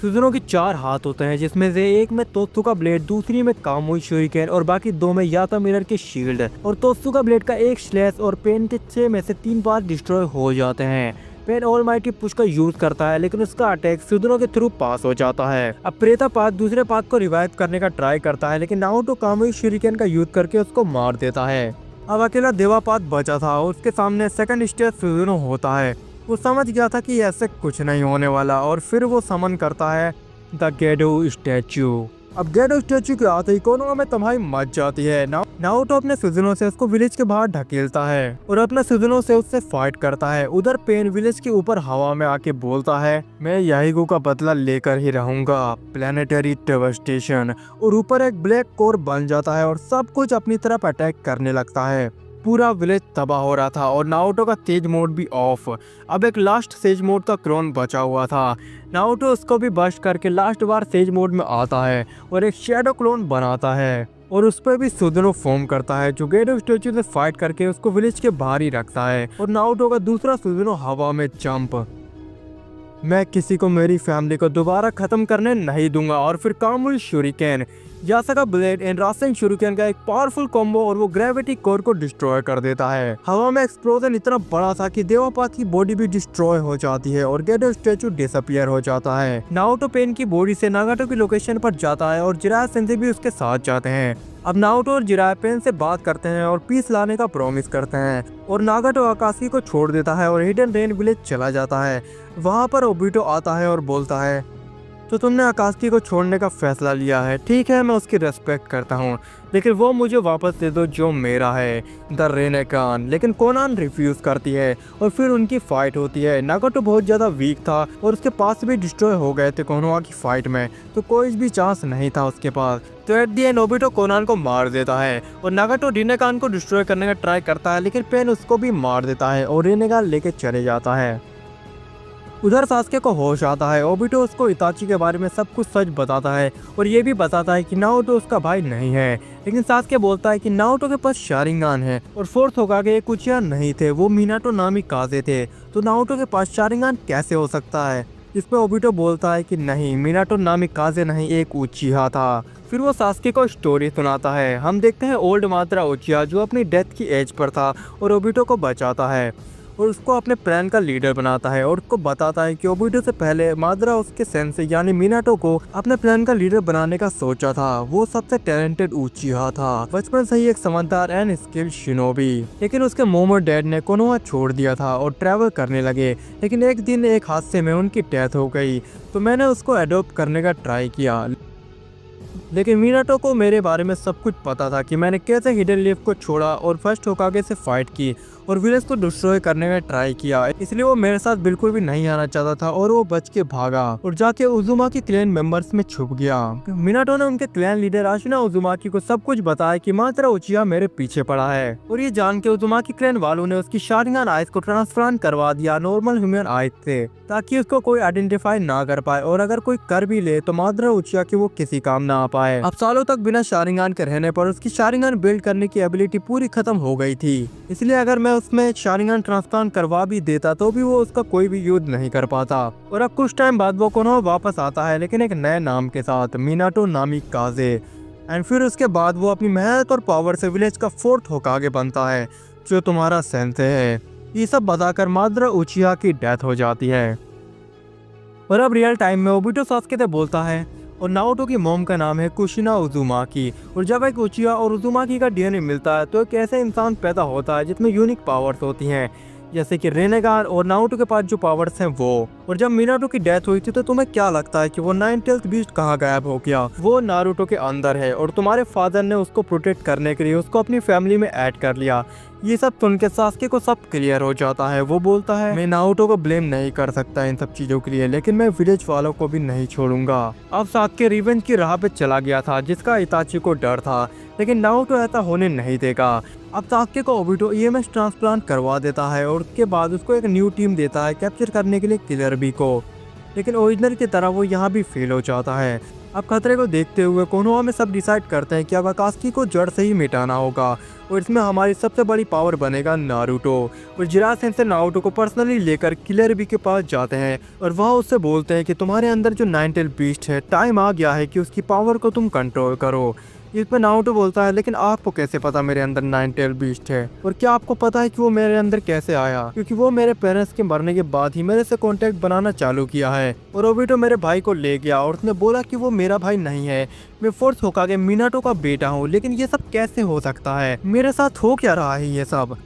सुजुनो के 4 हाथ होते हैं, जिसमें से एक में तोत्सुका ब्लेड, दूसरी में कामुई शूरिकेन और बाकी 2 में याका मिरर के शील्ड। और तोत्सुका ब्लेड का एक स्लैश और पेन के 6 में से 3 बार डिस्ट्रॉय हो जाते हैं। पेन ऑलमाइटी पुश का यूज करता है, लेकिन उसका अटैक सुजुनो के थ्रू पास हो जाता है। अब प्रेता पाथ दूसरे पाथ को रिवाइव करने का ट्राई करता है, लेकिन नारुतो कामुई शूरिकेन का यूज करके उसको मार देता है। अब अकेला देवा पाथ बचा था और उसके सामने सेकंड स्टेज सुजुनो होता है। वो समझ गया था कि ऐसे कुछ नहीं होने वाला और फिर वो समन करता है द गेडो स्टैचू। अब गेडो स्टैचू के आते ही कोनोहा में तबाही मच जाती है। नारुतो अपने सुजुनो से उसको विलेज के बाहर ढकेलता है और अपने सुजुनो से उससे फाइट करता है। उधर पेन विलेज के ऊपर हवा में आके बोलता है मैं याहिगो का बदला लेकर ही रहूंगा, प्लेनेटरी डेवास्टेशन। और ऊपर एक ब्लैक कोर बन जाता है और सब कुछ अपनी तरफ अटैक करने लगता है। पूरा विलेज तबाह हो रहा था और नारुतो का सेज मोड भी ऑफ। अब एक लास्ट सेज मोड का क्लोन बचा हुआ था। नारुतो उसको भी बस्ट करके लास्ट बार सेज मोड में आता है और एक शैडो क्लोन बनाता है और उस पर भी सुजुनो फॉर्म करता है, जो गेडो स्टैचू से फाइट करके उसको विलेज के बाहर ही रखता है। और नारुतो का दूसरा सुजुनो हवा में जंप, मैं किसी को मेरी फैमिली को दोबारा खत्म करने नहीं दूंगा। और फिर कामुई शूरिकेन, यासका ब्लेड एंड रासेन शूरिकेन का एक पावरफुल कॉम्बो और वो ग्रेविटी कोर को डिस्ट्रॉय कर देता है। हवा में एक्सप्लोजन इतना बड़ा था कि देवापाथ की बॉडी भी डिस्ट्रॉय हो जाती है और गेडो स्टैचू डिसअपियर हो जाता है। नारुतो पेन की बॉडी से नागाटो की लोकेशन पर जाता है और जिराय सेंसेई भी उसके साथ जाते हैं। अब नारुतो और जिराय पेन से बात करते हैं और पीस लाने का प्रॉमिस करते हैं और नागाटो आकाशी को छोड़ देता है और हिडन रेन विलेज चला जाता है। वहाँ पर ओबिटो आता है और बोलता है तो तुमने आकाशी को छोड़ने का फैसला लिया है, ठीक है, मैं उसकी रेस्पेक्ट करता हूँ, लेकिन वो मुझे वापस दे दो जो मेरा है, द रेनेकान। लेकिन कोनान रिफ्यूज करती है और फिर उनकी फाइट होती है। नागाटो बहुत ज़्यादा वीक था और उसके पास भी डिस्ट्रॉय हो गए थे कोनोहा की फाइट में, तो कोई भी चांस नहीं था उसके पास। तो at the and Obito Connon को मार देता है और नागाटो रेनेकान को डिस्ट्रॉय करने का ट्राई करता है, लेकिन पेन उसको भी मार देता है और रेनेकान लेके चले जाता है। उधर सास्के को होश आता है। ओबिटो उसको इताची के बारे में सब कुछ सच बताता है और ये भी बताता है कि नारुतो उसका भाई नहीं है, लेकिन सास्के बोलता है कि नारुतो के पास शारिंगान है और फोर्थ होकागे एक उचिहा नहीं थे, वो मिनाटो नामी काजे थे, तो नारुतो के पास शारिंगान कैसे हो सकता है? इसमें ओबिटो बोलता है कि नहीं, मिनाटो नामी काजे नहीं, एक उचिहा था। फिर वो सास्के को स्टोरी सुनाता है। हम देखते हैं ओल्ड मात्रा उचिहा जो अपनी डेथ की एज पर था और ओबिटो को बचाता है। और उसको अपने प्लान का लीडर बनाता है और उसको बताता है कि ओबीटो से पहले मादरा उसके सेंसे यानी मिनाटो को अपने प्लान का लीडर बनाने का सोचा था। वो सबसे टैलेंटेड उचिहा था, बचपन से ही एक समझदार एंड स्किल्ड शिनोबी। लेकिन उसके मॉम और डैड ने कोनोहा छोड़ दिया था और ट्रैवल करने लगे। लेकिन एक दिन एक हादसे में उनकी डेथ हो गई, तो मैंने उसको अडॉप्ट करने का ट्राई किया। लेकिन मिनाटो को मेरे बारे में सब कुछ पता था कि मैंने कैसे हिडन लीफ को छोड़ा और फर्स्ट होकागे से फाइट की और विलेज को डिस्ट्रॉय करने का ट्राई किया। इसलिए वो मेरे साथ बिल्कुल भी नहीं आना चाहता था और वो बच के भागा और जाके उजुमाकी क्लैन मेंबर्स में छुप गया। मिनाटो ने उनके क्लैन लीडर आशिना उजुमाकी को सब कुछ बताया कि मात्रा उचिहा मेरे पीछे पड़ा है और ये जान के उजुमाकी क्लैन वालों ने उसकी शारिंगान आइज को ट्रांसफर करवा दिया नॉर्मल ह्यूमन आइज से, ताकि उसको कोई आइडेंटिफाई ना कर पाए और अगर कोई कर भी ले तो मात्रा उचिहा की वो किसी काम ना आ पाए। अब सालों तक बिना शारिंगान के रहने पर उसकी शारिंगान बिल्ड करने की एबिलिटी पूरी खत्म हो गई थी, इसलिए अगर मैं उसमें शारिंगान ट्रांसप्लांट करवा भी देता तो भी वो उसका कोई भी युद्ध नहीं कर पाता। और अब कुछ टाइम बाद वो कोनोहा वापस आता है, लेकिन एक नए नाम के साथ, मिनाटो नामिकाजे। एंड फिर उसके बाद वो अपनी मेहनत और पावर से विलेज का 4th होकागे बनता है, जो तुम्हारा सेंसे है। ये सब बताकर मादरा उचिहा की डेथ हो जाती है। और अब रियल टाइम में ओबीटो सास्के से बोलता है और नाओटो की मॉम का नाम है कुशिना उजुमाकी। और जब एक उचिहा और उजुमाकी का डीएनए मिलता है तो एक ऐसे इंसान पैदा होता है जिसमें यूनिक पावर्स होती हैं, जैसे कि रेनेगार और नारुतो के पास जो पावर्स हैं वो। और जब मिनाटो की डेथ हुई थी तो तुम्हें क्या लगता है कि वो 9th बीस्ट कहाँ गायब हो गया? वो नारुतो के अंदर है और तुम्हारे फादर ने उसको प्रोटेक्ट करने के लिए उसको अपनी फैमिली में ऐड कर लिया। ये सब सुन के सास्के को सब क्लियर हो जाता है। वो बोलता है मैं नारुतो को ब्लेम नहीं कर सकता इन सब चीजों के लिए, लेकिन मैं विलेज वालों को भी नहीं छोड़ूंगा। अब सास्के रिवेंज की राह पे चला गया था जिसका इताची को डर था, लेकिन नारुतो ऐसा होने नहीं देगा। अब सास्के को ओबीटो ईएमएस ट्रांसप्लांट करवा देता है और उसके बाद उसको एक न्यू टीम देता है कैप्चर करने के लिए किलर बी को, लेकिन ओरिजिनल की तरह वो यहाँ भी फेल हो जाता है। अब खतरे को देखते हुए कोनोहा में सब डिसाइड करते हैं कि अब अकात्सुकी को जड़ से ही मिटाना होगा और इसमें हमारी सबसे बड़ी पावर बनेगा नारुतो। और जिराया सेंसे नारुतो को पर्सनली लेकर किलर बी के पास जाते हैं और वह उससे बोलते हैं कि तुम्हारे अंदर जो 9th बीस्ट है, टाइम आ गया है कि उसकी पावर को तुम कंट्रोल करो। इस पर नारुतो बोलता है लेकिन आपको कैसे पता मेरे अंदर 9th बीस्ट है, और क्या आपको पता है कि वो मेरे अंदर कैसे आया? क्योंकि वो मेरे पेरेंट्स के मरने के बाद ही मेरे से कांटेक्ट बनाना चालू किया है और ओबीटो मेरे भाई को ले गया और उसने बोला कि वो मेरा भाई नहीं है, मैं 4th होकागे मिनाटो का बेटा हूँ। लेकिन ये सब कैसे हो सकता है? मेरे साथ हो क्या रहा है ये सब?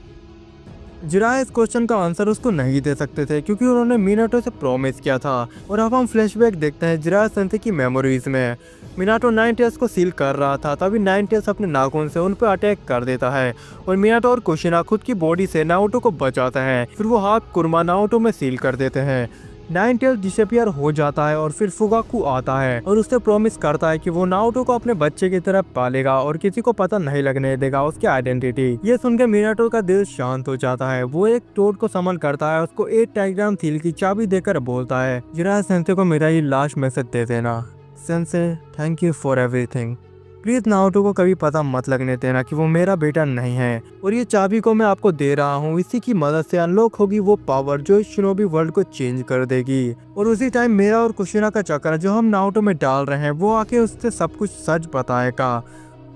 जिराया इस क्वेश्चन का आंसर उसको नहीं दे सकते थे क्योंकि उन्होंने मिनाटो से प्रॉमिस किया था। और अब हम फ्लैशबैक देखते हैं जिराया सेंसे की मेमोरीज में। मिनाटो 9th को सील कर रहा था, तभी 9th अपने नाखून से उन पर अटैक कर देता है और मिनाटो और कुशिना खुद की बॉडी से नारुतो को बचाते हैं। फिर वो हाथ कुरमा नारुतो में सील कर देते हैं। 9th डिसअपियर हो जाता है और फिर फुगाकू आता है और उससे प्रॉमिस करता है कि वो नारुतो को अपने बच्चे की तरह पालेगा और किसी को पता नहीं लगने देगा उसकी आइडेंटिटी। ये सुनकर मिनाटो का दिल शांत हो जाता है। वो एक टोड को समन करता है, उसको 8 टाइग्राम सील की चाबी देकर बोलता है जिराया सेंसे को मेरा ये लास्ट मैसेज दे देना। Sensei, thank you for everything. Please Naruto को कभी पता मत लगने देना कि वो मेरा बेटा नहीं है और ये चाबी को मैं आपको दे रहा हूँ। इसी की मदद से अनलॉक होगी वो पावर जो इस शिनोबी वर्ल्ड को चेंज कर देगी। और उसी टाइम मेरा और कुशिना का चक्कर जो हम नारुतो में डाल रहे हैं वो आके उससे सब कुछ सच बताएगा।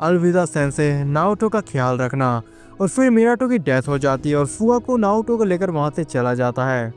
अलविदा सेंसे, नारुतो का ख्याल रखना। और फिर मिनाटो की डेथ हो जाती है और फुगाकू नारुतो को लेकर वहाँ से चला जाता है।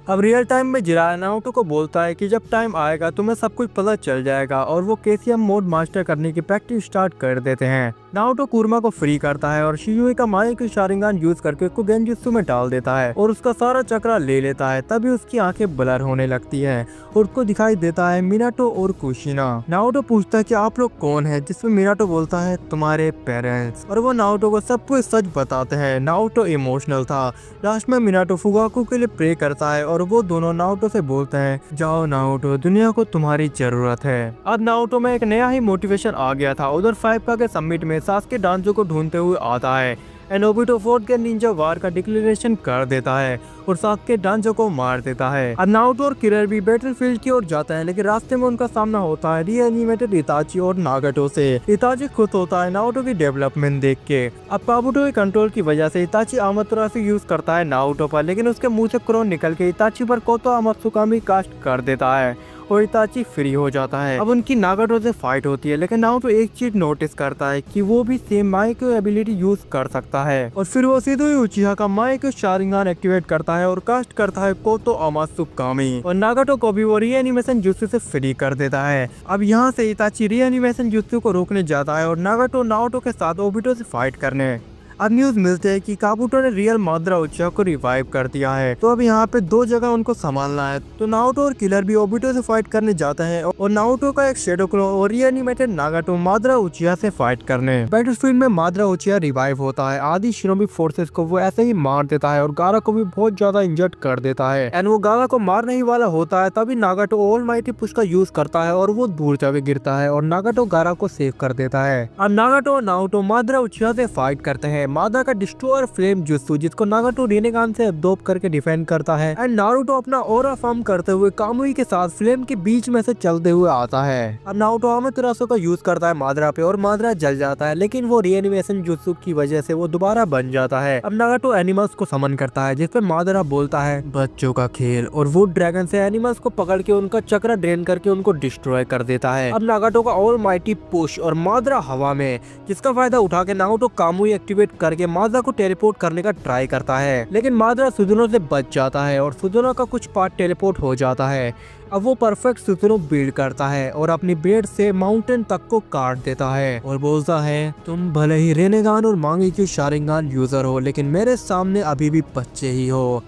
अब रियल टाइम में जिराया नारुतो को बोलता है कि जब टाइम आएगा तुम्हें सब कुछ पता चल जाएगा और वो केसीएम मोड मास्टर करने की प्रैक्टिस स्टार्ट कर देते हैं। नारुतो कुरमा को फ्री करता है और शिजुए का माया की शारिंगान यूज करके उसको गेंजुत्सु में डाल देता है और उसका सारा चक्रा ले लेता है। तभी उसकी आंखें ब्लर होने लगती है और उसको दिखाई देता है मिनाटो और कुशिना। नारुतो पूछता है कि आप लोग कौन है, जिसमें मिनाटो बोलता है तुम्हारे पेरेंट्स, और वो नारुतो को सब कुछ सच बताते हैं। नारुतो इमोशनल था। लास्ट में मिनाटो फुगाकू के लिए प्रे करता है और वो दोनों नारुतो से बोलते हैं जाओ नारुतो, दुनिया को तुम्हारी जरूरत है। अब नारुतो में एक नया ही मोटिवेशन आ गया था। उधर 5 के समिट में सास्के डांजो को ढूंढते हुए आता है एंड ओबीटो 4th के निंजा वार का डिक्लेरेशन कर देता है और सास्के डांजो को मार देता है। अब नारुतो और किलर भी बैटलफील्ड की ओर जाते हैं, लेकिन रास्ते में उनका सामना होता है रीएनिमेटेड इताची और नागाटो से। इताची खुश होता है नारुतो की डेवलपमेंट देख के। अब काबुटो के कंट्रोल की वजह से इताची आमातेरासु यूज करता है नारुतो पर, लेकिन उसके मुंह से क्रोन निकल के इताची पर कोतो आमात्सुकामी कास्ट कर देता है और इताची फ्री हो जाता है। अब उनकी नागाटो से फाइट होती है, लेकिन नारुतो एक चीज नोटिस करता है कि वो भी सेम माइक्रो एबिलिटी यूज कर सकता है और फिर वो सीधे उचिहा का माइक्रो शारिंगान एक्टिवेट करता है और कास्ट करता है कोतो अमात्सुकामी और नागाटो को भी वो रीएनिमेशन जुत्सु से फ्री कर देता है। अब यहाँ से इताची रीएनिमेशन जुत्सु को रोकने जाता है और नागाटो नारुतो के साथ ओबिटो से फाइट करने। अब न्यूज मिलते हैं कि काबुटो ने रियल माद्रा उचिहा को रिवाइव कर दिया है, तो अब यहाँ पे दो जगह उनको संभालना है। तो नारुतो और किलर भी ओबिटो से फाइट करने जाता है और नारुतो का एक शेडो क्लो और रीएनिमेटेड नागाटो माद्रा उचिहा से फाइट करने। बैटलफील्ड में माद्रा उचिहा रिवाइव होता है। आदि शिनोबी फोर्सेस को वो ऐसे ही मार देता है और गारा को भी बहुत ज्यादा इंजर्ड कर देता है। एंड वो गारा को मारने ही वाला होता है, तभी नागाटो ऑलमाइटी पुश का यूज करता है और वो दूर जाके गिरता है और नागाटो गारा को सेव कर देता है। अब नागाटो और नारुतो माद्रा उचिहा से फाइट करते हैं। माद्रा का डिस्ट्रॉयर फ्लेम जुत्सु जिसको नागाटो रिनेगान से एब्जॉर्ब करके डिफेंड करता है एंड नारुतो अपना ऑरा फॉर्म करते हुए कामुई के साथ फ्लेम के बीच में से चलते हुए आता है। अब नारुतो अमातेरासु का यूज करता है माद्रा पे और माद्रा जल जाता है, लेकिन वो रीएनिमेशन जुत्सु की वजह से वो दोबारा बन जाता है। अब नागाटो एनिमल्स को समन करता है, जिसपे माद्रा बोलता है बच्चों का खेल और वो ड्रैगन से एनिमल्स को पकड़ के उनका चक्र ड्रेन करके उनको डिस्ट्रॉय कर देता है। अब नागाटो का ऑलमाइटी पुश और माद्रा हवा में, जिसका फायदा उठा के नारुतो कामुई एक्टिवेट करके माद्रा को टेलीपोर्ट करने का ट्राई करता है, लेकिन माद्रा सुजुनो से बच जाता है और सुजुनो का कुछ पार्ट टेलीपोर्ट हो जाता है। अब वो परफेक्ट सुजुनो बिल्ड करता है और अपनी ब्लेड से माउंटेन तक को काट देता है और बोलता है तुम भले ही रेनेगान और मांगी की शारिंगान यूजर हो, लेकिन मेरे सामने अभी भी बच्चे ही हो।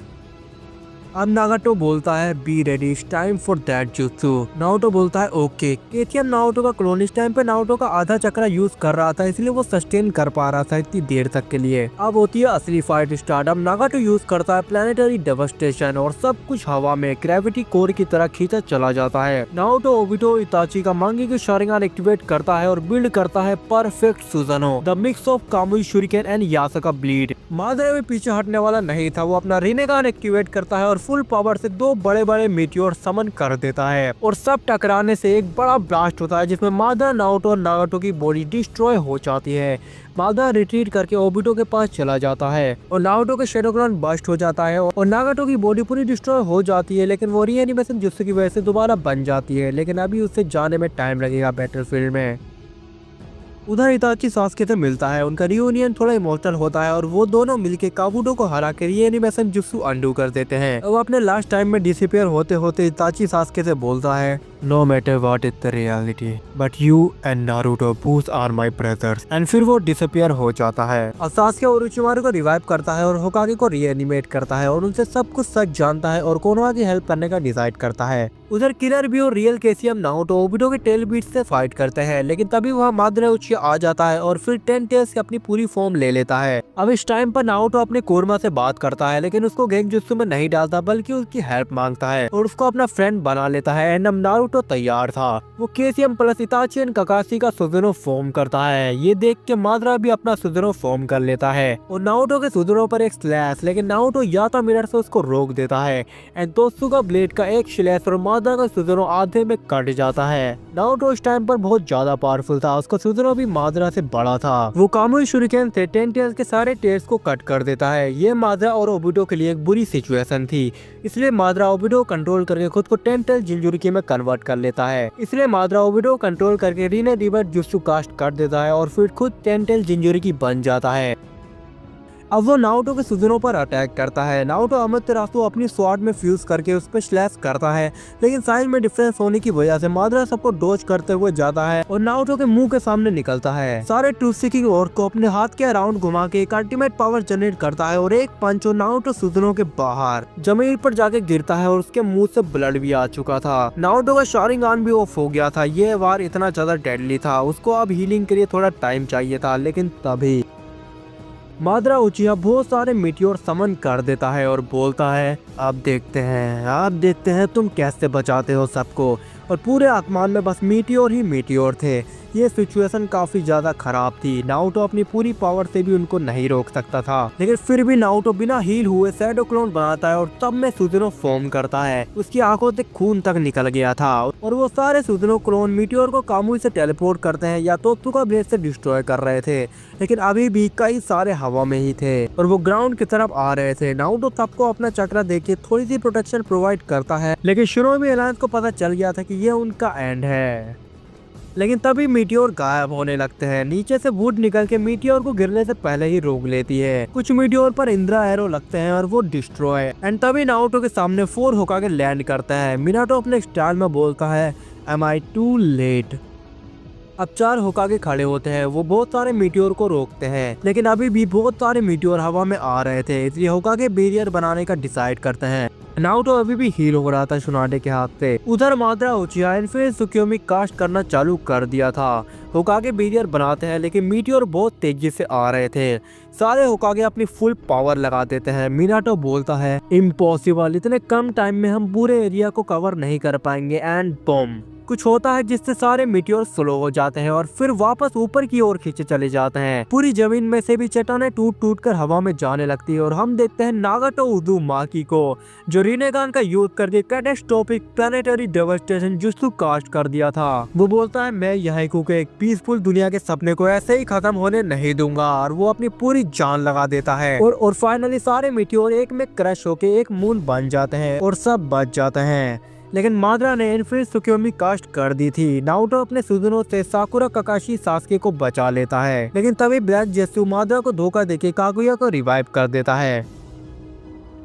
अब नागाटो बोलता है be ready, it's time for that jutsu. Naruto बोलता है ओके। केतियन नारुतो का क्लोन इस टाइम पे नारुतो का आधा चक्र यूज कर रहा था, इसलिए वो सस्टेन कर पा रहा था इतनी देर तक के लिए। अब होती है असली फाइट स्टार्ट। अब नागाटो यूज करता है प्लेनेटरी डेवास्टेशन और सब कुछ हवा में ग्रेविटी कोर की तरह खींचा चला जाता है। नारुतो ओबिटो इताची का मांगी की शारिंगान एक्टिवेट करता है और बिल्ड करता है perfect Susanoo, the mix of Kamui shuriken and Yasaka bleed. Madara में पीछे हटने वाला नहीं था, वो अपना रिनेगान एक्टिवेट करता है और फुल पावर से दो बड़े बड़े मीटियोर समन कर देता है और सब टकराने से एक बड़ा ब्लास्ट होता है, जिसमें माद्रा, नारुतो और नागाटो की बॉडी डिस्ट्रॉय हो जाती है। माद्रा रिट्रीट करके ओबिटो के पास चला जाता है और नारुतो के शेडो क्लॉन बस्ट हो जाता है और नागाटो की बॉडी पूरी डिस्ट्रॉय हो जाती है, लेकिन वो रीएनिमेशन जुत्सु की वजह से दोबारा बन जाती है, लेकिन अभी उससे जाने में टाइम लगेगा बैटलफील्ड में। उधर इताची सास्के से मिलता है, उनका रियूनियन थोड़ा इमोशनल होता है और वो दोनों मिलके काबुटो को हरा के रीएनिमेशन जुत्सु अंडू कर देते हैं। वो अपने लास्ट टाइम में डिसअपीयर होते होते इताची सास्के से बोलता है no matter what is the reality but you and Naruto both are my brothers and फिर वो डिसअपीयर हो जाता है। और सास्के ओरोचिमारू को रिवाइव करता है और होकागे को रीएनिमेट करता है और उनसे सब कुछ सच जानता है और कोनोहा की हेल्प करने का डिसाइड करता है। उधर किलर भी और रियल केसीएम नारुतो ओबिटो के टेल बीट से फाइट करते हैं, लेकिन तभी वहाँ माद्रा उचिहा आ जाता है और फिर 10 टेल्स की अपनी पूरी फॉर्म ले लेता है। अब इस टाइम पर नारुतो अपने कोरमा से बात करता है, लेकिन उसको गेंजुत्सु में नहीं डालता बल्कि उसकी हेल्प मांगता है और उसको अपना फ्रेंड बना लेता है। एंड अब नारुतो तैयार था, वो केसीएम प्लस इताची एंड ककाशी का सुजुनो फॉर्म करता है। ये देख के माद्रा भी अपना सुजुनो फॉर्म कर लेता है और नारुतो के सुजुनो पर एक स्लैश, लेकिन नारुतो याता मिरर से उसको रोक देता है एंड तोत्सु का ब्लेड का एक स्लैश और माद्रा का सुजुनो आधे में कट जाता है। नारुतो इस टाइम पर बहुत ज्यादा पावरफुल था, उसका सुजुनो भी माद्रा से बड़ा था। वो कामुई शुरिकेन से 10 टेल्स के सारे टेल्स को कट कर देता है। ये माद्रा और ओबिटो के लिए एक बुरी सिचुएशन थी, इसलिए माद्रा ओबिटो कंट्रोल करके खुद को 10 टेल जिंजुरिकी में कन्वर्ट कर लेता है। इसलिए माद्रा ओबिटो कंट्रोल करके रीने रिवर्स जुत्सु कास्ट कर देता है और फिर खुद 10 टेल जिंजुरिकी बन जाता है। अब वो नारुतो के सुजुनो पर अटैक करता है। नारुतो अमातेरासु अपनी स्वॉर्ड में फ्यूज करके उस पर स्लैश करता है, लेकिन साइज में डिफरेंस होने की वजह से माद्रा सबको डॉज करते हुए जाता है और नारुतो के मुंह के सामने निकलता है। सारे ट्रूथ सीकिंग ऑर्क को अपने हाथ के अराउंड घुमा के एक अल्टीमेट पावर जनरेट करता है और एक पंच और नारुतो सुजुनो के बाहर जमीन पर जाके गिरता है और उसके मुंह से ब्लड भी आ चुका था। नारुतो का शारिंगान भी ऑफ हो गया था। ये वार इतना ज्यादा डेडली था, उसको अब हीलिंग के लिए थोड़ा टाइम चाहिए था, लेकिन तभी माद्रा उचिहा बहुत सारे मीटियोर समन कर देता है और बोलता है अब देखते हैं तुम कैसे बचाते हो सबको। और पूरे आसमान में बस मीटियोर ही मीटियोर थे। ये सिचुएशन काफी ज्यादा खराब थी। नारुतो अपनी पूरी पावर से भी उनको नहीं रोक सकता था, लेकिन फिर भी नारुतो बिना हील हुए शैडो क्लोन बनाता है और तब में सुजुनो फॉर्म करता है। उसकी आंखों से खून तक निकल गया था और वो सारे सुजुनो क्लोन मीटियोर को कामुई से टेलीपोर्ट करते हैं या तोत्सुका ब्लेड से डिस्ट्रॉय कर रहे थे, लेकिन अभी भी कई सारे हवा में ही थे और वो ग्राउंड की तरफ आ रहे थे। नारुतो सबको अपना चक्रा देके थोड़ी सी प्रोटेक्शन प्रोवाइड करता है, लेकिन शिनोबी अलायंस को पता चल गया था कि ये उनका एंड है। लेकिन तभी मीटियोर गायब होने लगते हैं। नीचे से वुड निकल के मीटियोर को गिरने से पहले ही रोक लेती है। कुछ मीटियोर पर इंद्रा एरो लगते हैं और वो डिस्ट्रॉय। एंड तभी नारुतो के सामने 4 होकागे लैंड करता है। मिनाटो अपने स्टाइल में बोलता है, एम आई टू लेट। अब 4 होकागे खड़े होते हैं। वो बहुत सारे मीटियोर को रोकते हैं, लेकिन अभी भी बहुत सारे मीटियोर हवा में आ रहे थे, इसलिए होकागे बैरियर बनाने का डिसाइड करते हैं। नारुतो अभी भी हील हो रहा था सुनाडे के हाथ से। उधर माद्रा उचिहा इन्फिनिट त्सुकियोमी कास्ट करना चालू कर दिया था। होकागे बैरियर बनाते हैं, लेकिन मीटियोर बहुत तेजी से आ रहे थे। सारे होकागे अपनी फुल पावर लगा देते हैं। मिनाटो बोलता है, इम्पॉसिबल, इतने कम टाइम में हम पूरे एरिया को कवर नहीं कर पाएंगे। एंड बम कुछ होता है जिससे सारे मीटियोर स्लो हो जाते हैं और फिर वापस ऊपर की ओर खींचे चले जाते हैं। पूरी जमीन में से भी चट्टानें टूट टूट कर हवा में जाने लगती है और हम देखते हैं नागाटो उज़ुमाकी को, जो रिनेगान का यूज करके catastrophic planetary devastation jutsu cast कर दिया था। वो बोलता है, मैं यहीकु के एक पीसफुल दुनिया के सपने को ऐसे ही खत्म होने नहीं दूंगा, और वो अपनी पूरी जान लगा देता है। और फाइनली सारे मीटियोर एक में क्रश होके एक मून बन जाते हैं और सब बच जाते हैं। लेकिन माद्रा ने इन्फिनिट त्सुकियोमी कास्ट कर दी थी। नारुतो अपने सुजुनो से साकुरा काकाशी सास्के को बचा लेता है, लेकिन तभी ब्लैक जेत्सु माद्रा को धोखा देके कागुया को रिवाइव कर देता है।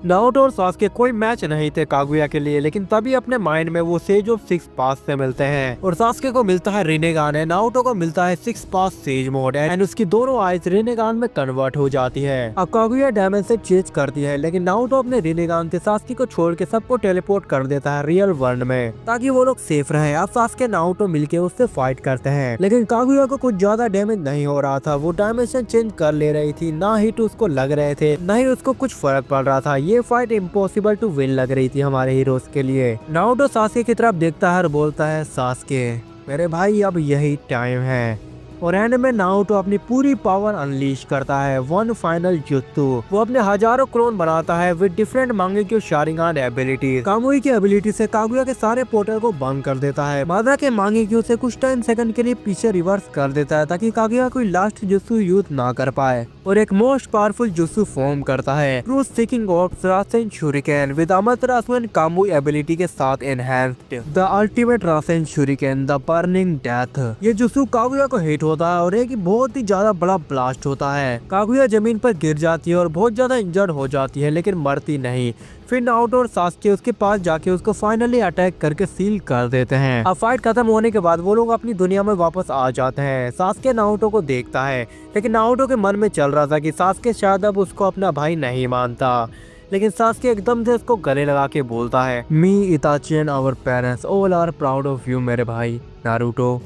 नारुतो और सास्के कोई मैच नहीं थे कागुया के लिए, लेकिन तभी अपने माइंड में वो सेज ऑफ 6 पास से मिलते हैं और सास्के को मिलता है रिनेगान है, नारुतो को मिलता है 6 पास सेज मोड एंड उसकी दोनों आइज रिनेगान में कन्वर्ट हो जाती है। अब कागुया डायमेंशन चेंज करती है, लेकिन नारुतो अपने रिनेगान से सास्के को छोड़ के सबको टेलीपोर्ट कर देता है रियल वर्ल्ड में, ताकि वो लोग सेफ रहे। अब सास्के नारुतो मिलके उससे फाइट करते हैं, लेकिन कागुया को कुछ ज्यादा डैमेज नहीं हो रहा था। वो डायमेंशन चेंज कर ले रही थी, ना हिट उसको लग रहे थे, ना ही उसको कुछ फर्क पड़ रहा था। ये फाइट इम्पॉसिबल टू विन लग रही थी हमारे हीरोज के लिए। नारुतो सास्के की तरफ देखता है और बोलता है, सास्के मेरे भाई अब यही टाइम है। और एंड में नारुतो अपनी पूरी पावर अनलीश करता है, वन फाइनल जुत्सु। वो अपने हजारों क्लोन बनाता है विद डिफरेंट मांगेक्यू शारिंगान एबिलिटीज। कामुई की एबिलिटी से कागुया के सारे पोर्टल को बंद कर देता है। माद्रा के मांगेक्यू से कुछ 10 सेकंड के लिए पीछे रिवर्स कर देता है, ताकि कागुया कोई लास्ट जुत्सु यूज ना कर पाए, और एक मोस्ट पावरफुल जुत्सु फॉर्म करता है, truth seeking of Rasen shuriken with Amaterasu and Kamui ability के साथ enhanced, the ultimate Rasen shuriken, the burning death. ये जुत्सु कागुया को हिट होता है और एक बहुत ही ज्यादा बड़ा ब्लास्ट होता है। कागुया जमीन पर गिर जाती है और बहुत ज्यादा इंजर्ड हो जाती है, लेकिन मरती नहीं। फिर नारुतो और सास्के उसके पास जाके उसको फाइनली अटैक करके सील कर देते हैं। अब फाइट खत्म होने के बाद वो लोग अपनी दुनिया में वापस आ जाते हैं। सास्के नारुतो को देखता है, लेकिन नारुतो के मन में चल रहा था कि सास्के शायद अब उसको अपना भाई नहीं मानता, लेकिन सास्के एकदम से उसको गले लगा के बोलता है, me, Itachi and our parents all are proud of you मेरे भाई नारुतो।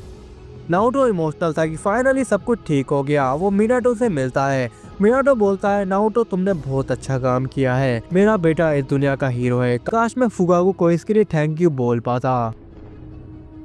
नारुतो इमोशनल था कि फाइनली सब कुछ ठीक हो गया। वो मिनाटो से मिलता है। मिनाटो बोलता है, नारुतो तुमने बहुत अच्छा काम किया है, मेरा बेटा इस दुनिया का हीरो है। काश मैं फुगाकू को इसके लिए थैंक यू बोल पाता।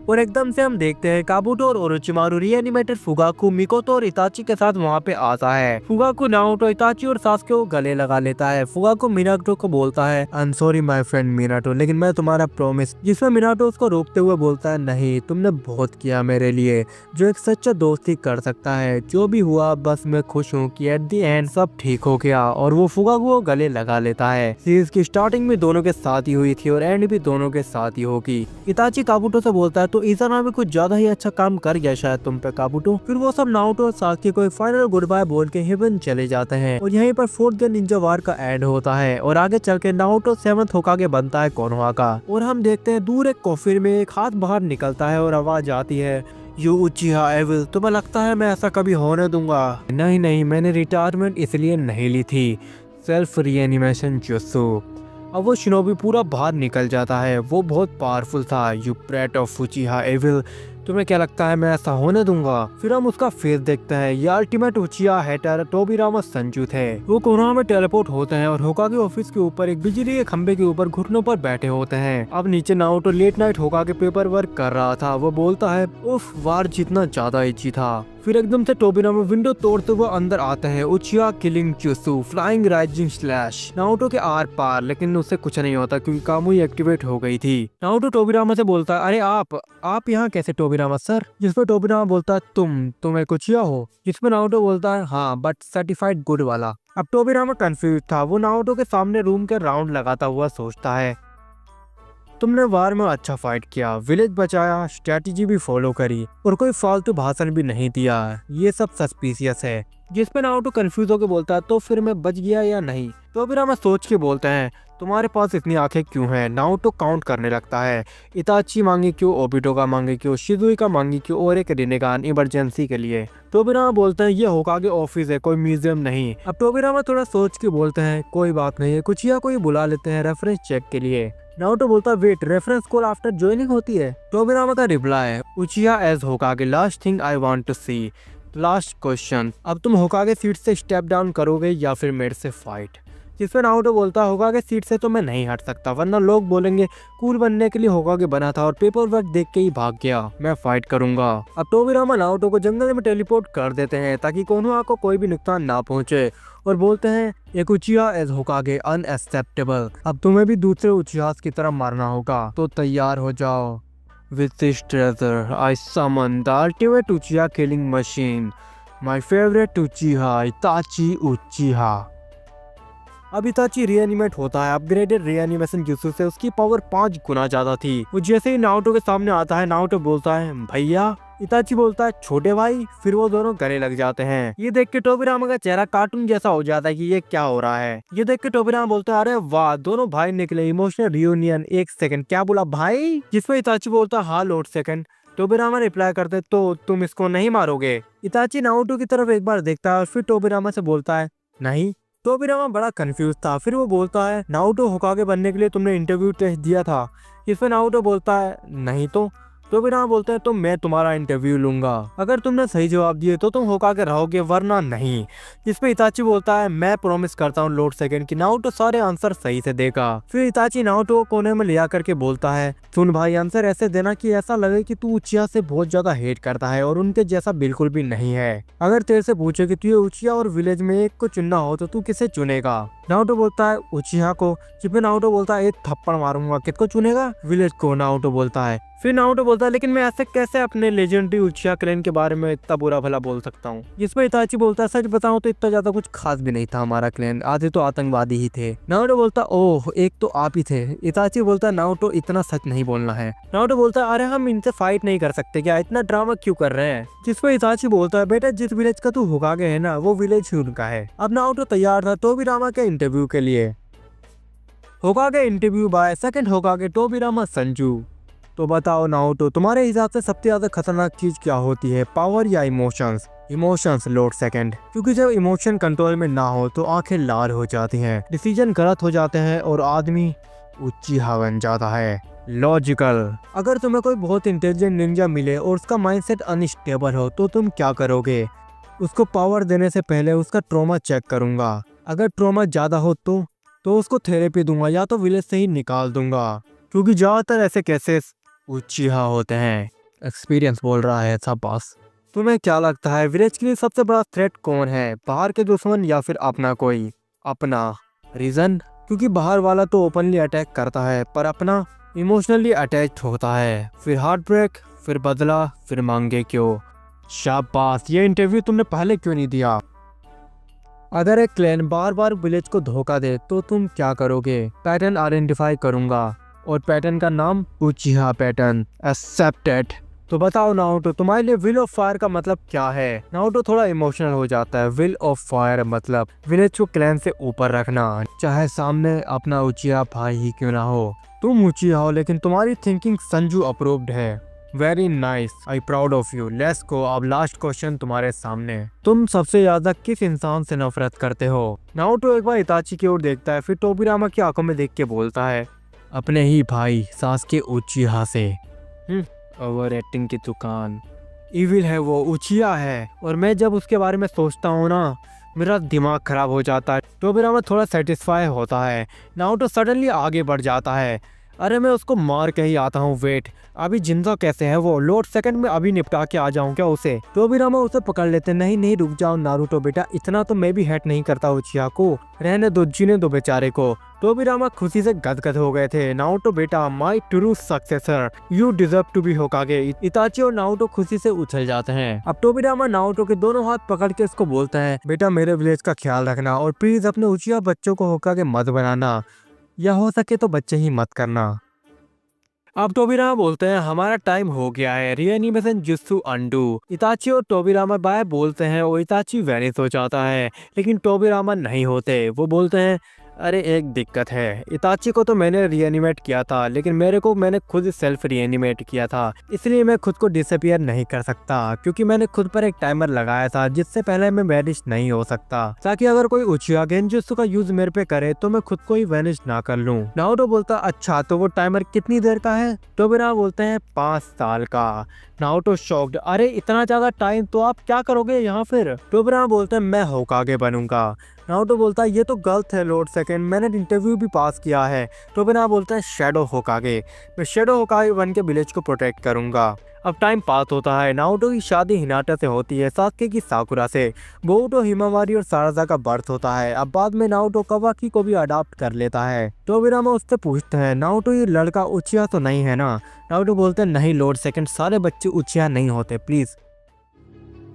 और एकदम से हम देखते हैं काबुटो और ओरोचिमारू रीएनिमेटेड फुगाकू, मिकोतो और इताची के साथ वहाँ पे आता है। फुगाकू नारुतो, इताची और सास्के को गले लगा लेता है। फुगाकू मिनाटो को बोलता है, I am sorry my friend Minato, लेकिन मैं तुम्हारा प्रॉमिस, जिसमें मिनाटो उसको रोकते हुए बोलता है, नहीं तुमने बहुत किया मेरे लिए, जो एक सच्चा दोस्त ही कर सकता है। जो भी हुआ बस मैं खुश हूँ कि एट दी एंड सब ठीक हो गया। और वो फुगाकू को गले लगा लेता है। सीरीज की स्टार्टिंग में दोनों के साथ ही हुई थी और एंड भी दोनों के साथ ही होगी। इताची काबुटो से बोलता है, तो इज़ाना भी कुछ ज्यादा ही अच्छा काम कर गया शायद तुम पे काबुटो। फिर वो सब नारुतो और सास्के को एक फाइनल गुड बाय बोल के हेवन चले जाते हैं और यहीं पर 4th निंजा वार का एंड होता है। और आगे चल के नारुतो 7th होकागे बनता है कोनोहा का। और हम देखते हैं दूर एक कॉफिन में एक हाथ बाहर निकलता है और आवाज आती है, यू उचिहा एविल, तुम्हें लगता है मैं ऐसा कभी होने दूंगा? नहीं नहीं, मैंने रिटायरमेंट इसलिए नहीं ली थी, सेल्फ रीएनिमेशन जुत्सु। अब वो शिनोबी पूरा बाहर निकल जाता है। वो बहुत पावरफुल था। You prate of Uchiha evil, तुम्हें क्या लगता है मैं ऐसा होने दूंगा? फिर हम उसका फेस देखते हैं। ये अल्टीमेट उचिहा हेटर टोबिरामा संजू थे। वो कोनोहा में टेलीपोर्ट होते हैं और होकागे ऑफिस के ऊपर एक बिजली के खंबे के ऊपर घुटनों पर बैठे होते हैं। अब नीचे Naruto late night Hokage paper work कर रहा था। वो बोलता है उफ, वार जितना ज्यादा इच्छी था। फिर एकदम से टोबिरामा विंडो तोड़ते हुए अंदर आते हैं। उचिहा killing jutsu, flying rising slash Naruto के आर पार, लेकिन उससे कुछ नहीं होता क्योंकि कामुई एक्टिवेट हो गई थी। नारुतो टोबिरामा से बोलता है अरे आप यहाँ कैसे टोबिरामा सर? जिसपे टोबिरामा बोलता है तुम एक उचिहा हो? जिसपे नारुतो बोलता है हाँ, बट सर्टिफाइड गुड वाला। अब टोबिरामा कंफ्यूज था। वो नारुतो के सामने रूम के राउंड लगाता हुआ सोचता है तुमने वार में अच्छा फाइट किया, विलेज बचाया, स्ट्रेटेजी भी फॉलो करी और कोई फालतू भाषण भी नहीं दिया। ये सब सस्पिशियस है। जिसपे नारुतो कंफ्यूज होकर बोलता है तो फिर मैं बच गया या नहीं? टोबिरामा सोच के बोलते हैं तुम्हारे पास इतनी आंखें क्यों हैं? नारुतो काउंट करने लगता है। इताची मांगी क्यों, ओबिटो का मांगी क्यों, शिजुई का मांगी क्यों और एक रिनेगान इमरजेंसी के लिए। टोबिरामा बोलते हैं ये होकागे ऑफिस है, कोई म्यूजियम नहीं। अब टोबिरामा थोड़ा सोच के बोलते हैं कोई बात नहीं है, उचिहा को ही बुला लेते हैं रेफरेंस चेक के लिए। नारुतो बोलता है wait, reference call after joining होती है? टोबिरामा का रिप्लाई है Uchiha as Hokage last thing I want to see. Last question, अब तुम होकागे सीट से स्टेप डाउन करोगे या फिर मेरे से फाइट? जिसपे नारुतो बोलता है होकागे सीट से तो मैं नहीं हट सकता, वरना लोग बोलेंगे कूल बनने के लिए होकागे बना था और पेपर वर्क देख के ही भाग गया। मैं फाइट करूंगा। अब टोबिरामा नारुतो को जंगल में टेलीपोर्ट कर देते हैं ताकि कोनोहा को कोई भी नुकसान ना पहुंचे और बोलते हैं एक उचिहा एज होकागे अनएक्सेप्टेबल। अब तुम्हें भी दूसरे उचिहास की तरह मारना होगा, तो तैयार हो जाओ। With this treasure, I summon the ultimate Uchiha killing machine, my favorite Uchiha, Itachi Uchiha। अब इताची रीएनिमेट होता है। अपग्रेडेड रीएनिमेशन जुत्सु से उसकी पावर 5 गुना ज्यादा थी। वो जैसे ही नारुतो के सामने आता है, नारुतो बोलता है भैया। इताची बोलता है छोटे भाई। फिर वो दोनों गले लग जाते हैं। ये देख के टोबिरामा का चेहरा कार्टून जैसा हो जाता है कि ये क्या हो रहा है। ये देख के टोबिरामा बोलता है अरे वाह, दोनों भाई निकले, इमोशनल रियूनियन। एक सेकंड, क्या बोला भाई? जिसमें इताची बोलता है हाँ लॉर्ड सेकंड। टोबिरामा रिप्लाई करते तो तुम इसको नहीं मारोगे? इताची नारुतो की तरफ एक बार देखता है और फिर टोबिरामा से बोलता है नहीं। टोबिरामा बड़ा कंफ्यूज था। फिर वो बोलता है नारुतो होकागे बनने के लिए तुमने इंटरव्यू टेस्ट दिया था? इस पे नारुतो बोलता है नहीं। तो टोबिरामा बोलते हैं तो मैं तुम्हारा इंटरव्यू लूंगा। अगर तुमने सही जवाब दिए तो तुम होकागे रहोगे, वरना नहीं। इस पे इताची बोलता है मैं प्रॉमिस करता हूँ लॉर्ड सेकंड कि नारुतो सारे आंसर सही से देगा। फिर इताची नारुतो को कोने में ले करके बोलता है सुन भाई, आंसर ऐसे देना कि ऐसा लगे कि तू उचिहा से बहुत ज्यादा हेट करता है और उनके जैसा बिल्कुल भी नहीं है। अगर तेरे से पूछे कि तुझे उचिहा और विलेज में एक को चुनना हो तो तू किसे चुनेगा? नारुतो बोलता है उचिहा को। जिसमें नारुतो बोलता है एक थप्पड़ मारूंगा। किसको चुनेगा? विलेज को, नारुतो बोलता है। फिर नारुतो बोलता है लेकिन मैं ऐसे कैसे अपने लेजेंडरी उचिहा क्लैन के बारे में इतना बुरा भला बोल सकता हूँ? जिसमें इताची बोलता है सच बताऊं तो इतना ज्यादा कुछ खास भी नहीं था हमारा क्लैन, आधे तो आतंकवादी ही थे। नारुतो बोलता ओह, एक तो आप ही थे। इताची बोलता नारुतो इतना सच नहीं बोलना है। नारुतो बोलता अरे हम इनसे फाइट नहीं कर सकते क्या, इतना ड्रामा क्यों कर रहे हैं? जिसपे इताची बोलता है बेटा जिस विलेज का तू होकागे है ना, वो विलेज ही उनका है। अब नारुतो तैयार था टोबिरामा के इंटरव्यू के लिए। Hokage interview by second Hokage Tobirama Senju. तो बताओ नारुतो, तुम्हारे हिसाब से सबसे ज्यादा खतरनाक चीज क्या होती है, पावर या इमोशंस? इमोशंस लॉर्ड सेकंड, क्योंकि जब इमोशन कंट्रोल में ना हो तो आंखें लाल हो जाती हैं, डिसीजन गलत हो जाते हैं और आदमी उचिहा बन जाता है। लॉजिकल, अगर तुम्हें कोई बहुत इंटेलिजेंट निंजा मिले और उसका माइंडसेट अनस्टेबल हो तो तुम क्या करोगे? उसको पावर देने से पहले उसका ट्रॉमा चेक करूंगा। अगर ट्रॉमा ज्यादा हो तो उसको थेरेपी दूंगा या तो विलेज से ही निकाल दूंगा, क्योंकि ज्यादातर ऐसे केसेस उचिहा होते हैं। एक्सपीरियंस बोल रहा है सब बॉस। तुम्हें क्या लगता है विलेज के लिए सबसे बड़ा थ्रेट कौन है, बाहर के दुश्मन या फिर अपना कोई? अपना। रीजन? क्योंकि बाहर वाला तो ओपनली अटैक करता है पर अपना इमोशनली अटैच्ड होता है। फिर हार्ट ब्रेक, फिर बदला, फिर मांगे क्यों। शाबाश, ये इंटरव्यू तुमने पहले क्यों नहीं दिया? अगर एक क्लैन बार बार विलेज को धोखा दे तो तुम क्या करोगे? पैटर्न आइडेंटिफाई करूंगा और पैटर्न का नाम उचिहा पैटर्न। एक्सेप्टेड। तो बताओ नारुतो, तुम्हारे लिए विल ऑफ फायर का मतलब क्या है? नारुतो थोड़ा इमोशनल हो जाता है। विल ऑफ फायर मतलब विलेज को क्लैन से ऊपर रखना, चाहे सामने अपना उचिहा भाई ही क्यों ना हो। तुम उचिहा हो लेकिन तुम्हारी थिंकिंग संजू अप्रूव्ड है। Very nice, I proud of you. Let's go. अब लास्ट क्वेश्चन तुम्हारे सामने। तुम सबसे ज्यादा किस इंसान से नफरत करते हो? नारुतो एक बार इताची की ओर देखता है, फिर टोबिरामा की आंखों में देख के बोलता है अपने ही भाई सासके उचिहा से। ओवर एक्टिंग की दुकान। इविल है वो, उचिया है, और मैं जब उसके बारे में सोचता हूँ ना मेरा दिमाग खराब हो जाता है। टोबिरामा थोड़ा सेटिस्फाई होता है। नारुतो सडनली आगे बढ़ जाता है। अरे मैं उसको मार के ही आता हूँ, वेट अभी जिंदा कैसे है वो, लोड सेकंड में अभी निपटा के आ जाऊं क्या उसे। टोबिरामा उसे पकड़ लेते, नहीं नहीं रुक जाओ नारुतो बेटा, इतना तो मैं भी हेट नहीं करता उचिया को, रहने दो, जीने दो बेचारे को। टोबिरामा खुशी से गदगद हो गए थे। नारुतो बेटा, my true successor, you deserve to be Hokage. Itachi और नारुतो खुशी से उछल जाते हैं। अब टोबिरामा नारुतो के दोनों हाथ पकड़ के इसको बोलता है, बेटा मेरे विलेज का ख्याल रखना और प्लीज अपने उचिया बच्चों को होकागे मत बनाना, या हो सके तो बच्चे ही मत करना। अब टोबिरामा बोलते हैं हमारा टाइम हो गया है, रीएनिमेशन जुत्सु अंडू। इताची और टोबिरामा बाय बोलते हैं और इताची वैनिश हो जाता है, लेकिन टोबिरामा नहीं होते। वो बोलते हैं अरे एक दिक्कत है, इताची को तो मैंने रीएनिमेट किया था लेकिन मेरे को मैंने खुद सेल्फ रीएनिमेट किया था, इसलिए मैं खुद को डिसअपियर नहीं कर सकता क्योंकि मैंने खुद पर एक टाइमर लगाया था जिससे पहले मैं वैनिश नहीं हो सकता, ताकि अगर कोई उचिया गेंजुत्सु का यूज मेरे पे करे तो मैं खुद को ही वैनिश ना कर लूं। नारुतो बोलता अच्छा तो वो टाइमर कितनी देर का है? टोबिरामा बोलते हैं 5 साल का। नारुतो शॉक्ड, अरे इतना ज्यादा टाइम, तो आप क्या करोगे यहाँ फिर? टोबिरामा बोलते हैं मैं होकागे बनूंगा। नारुतो बोलता है ये तो गलत है लॉर्ड सेकंड, मैंने इंटरव्यू भी पास किया है। टोबिरामा बोलता है शैडो होकागे, मैं शैडो होकागे बन के विलेज को प्रोटेक्ट करूंगा। अब टाइम पास होता है। नारुतो की शादी हिनाटा से होती है, सास्के की साकुरा से। बोरुतो हिमावारी और सारासा का बर्थ होता है। अब बाद में नारुतो कावाकी को भी अडॉप्ट कर लेता है। टोबिरामा उससे पूछते हैं नारुतो ये लड़का उचिया तो नहीं है ना? नारुतो बोलते हैं नहीं लॉर्ड सेकंड, सारे बच्चे उचिया नहीं होते प्लीज।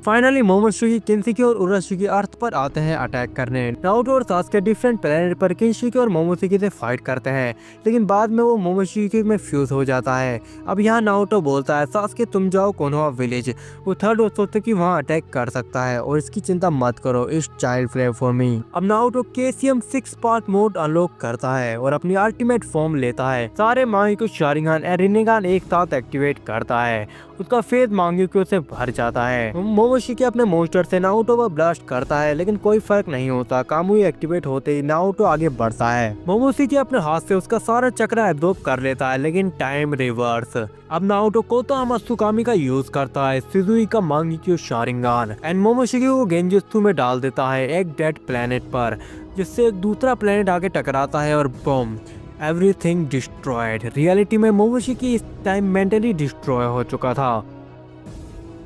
फाइनली मोमोशुकी किन्शिकी और उराशिकी अर्थ पर आते हैं अटैक करने। नारुतो और सास्के डिफरेंट प्लेनेट पर किन्शिकी और मोमोशुकी से फाइट करते हैं, लेकिन बाद में वो मोमोशुकी में फ्यूज हो जाता है। अब यहाँ नारुतो बोलता है सास्के तुम जाओ कोनोहा विलेज, वो थर्ड ओत्सुकी वहाँ अटैक कर सकता है और इसकी चिंता मत करो, इस चाइल्ड प्ले फॉर मी। अब Naruto KCM 6 part mode unlock करता है और अपनी अल्टीमेट फॉर्म लेता है। सारे मांगेक्यू शारिंगन और रिनेगान एक साथ एक्टिवेट करता है। उसका फेथ मांगेक्यू से भर जाता है। मोमोशिकी अपने मॉन्स्टर से नारुतो पर ब्लास्ट करता है, लेकिन कोई फर्क नहीं होता। कामुई एक्टिवेट होते ही नारुतो आगे बढ़ता है। मोमोशिकी अपने हाथ से उसका सारा चक्र एब्जॉर्ब कर लेता है, लेकिन टाइम रिवर्स। अब नारुतो कोतोहामा त्सुकामी का यूज करता है, शिजुई का मांगेक्यू शारिंगन, एंड मोमोशिकी को गेंजुत्सु में डाल देता है एक डेड प्लेनेट पर, जिससे एक दूसरा प्लेनेट आगे टकराता है और बम, एवरीथिंग डिस्ट्रॉयड। रियलिटी में मोमोशिकी इस टाइम मेंटली डिस्ट्रॉय हो चुका था।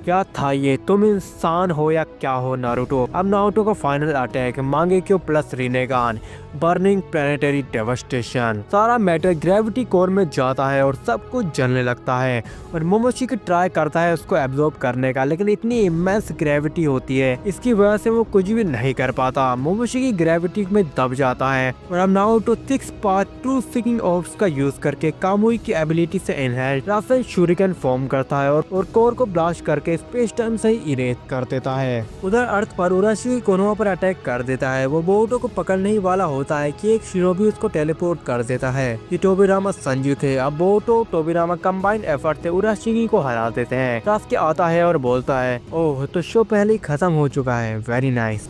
क्या था ये, तुम इंसान हो या क्या हो नारुतो? अब नारुतो का final attack Mangekyo plus Rinnegan, burning planetary devastation. सारा मैटर ग्रेविटी कोर में जाता है और सब कुछ जलने लगता है और मोमोशिकी ट्राई करता है उसको एब्जॉर्ब करने का, लेकिन इतनी इमेंस ग्रेविटी होती है इसकी वजह से वो कुछ भी नहीं कर पाता। मोमोशिकी ग्रेविटी में दब जाता है और अब Naruto 6 part true seeking orbs का यूज करके कामुई की एबिलिटी से एनहांस राफेल शूरिकन फॉर्म करता है और कोर को ब्लास्ट करके स्पेस टाइम से ही इरेज कर देता है। उधर अर्थ पर उराशिकी कोनोहा पर अटैक कर देता है। वो बोरुतो को पकड़ने ही वाला होता है कि एक शिनोबी उसको टेलीपोर्ट कर देता है। ये टोबिरामा संजू थे। अब बोरुतो टोबिरामा कंबाइंड एफर्ट से उराशिकी को हरा देते हैं। सास्के आता है और बोलता है ओह तो शो पहले ही खत्म हो चुका है, वेरी नाइस।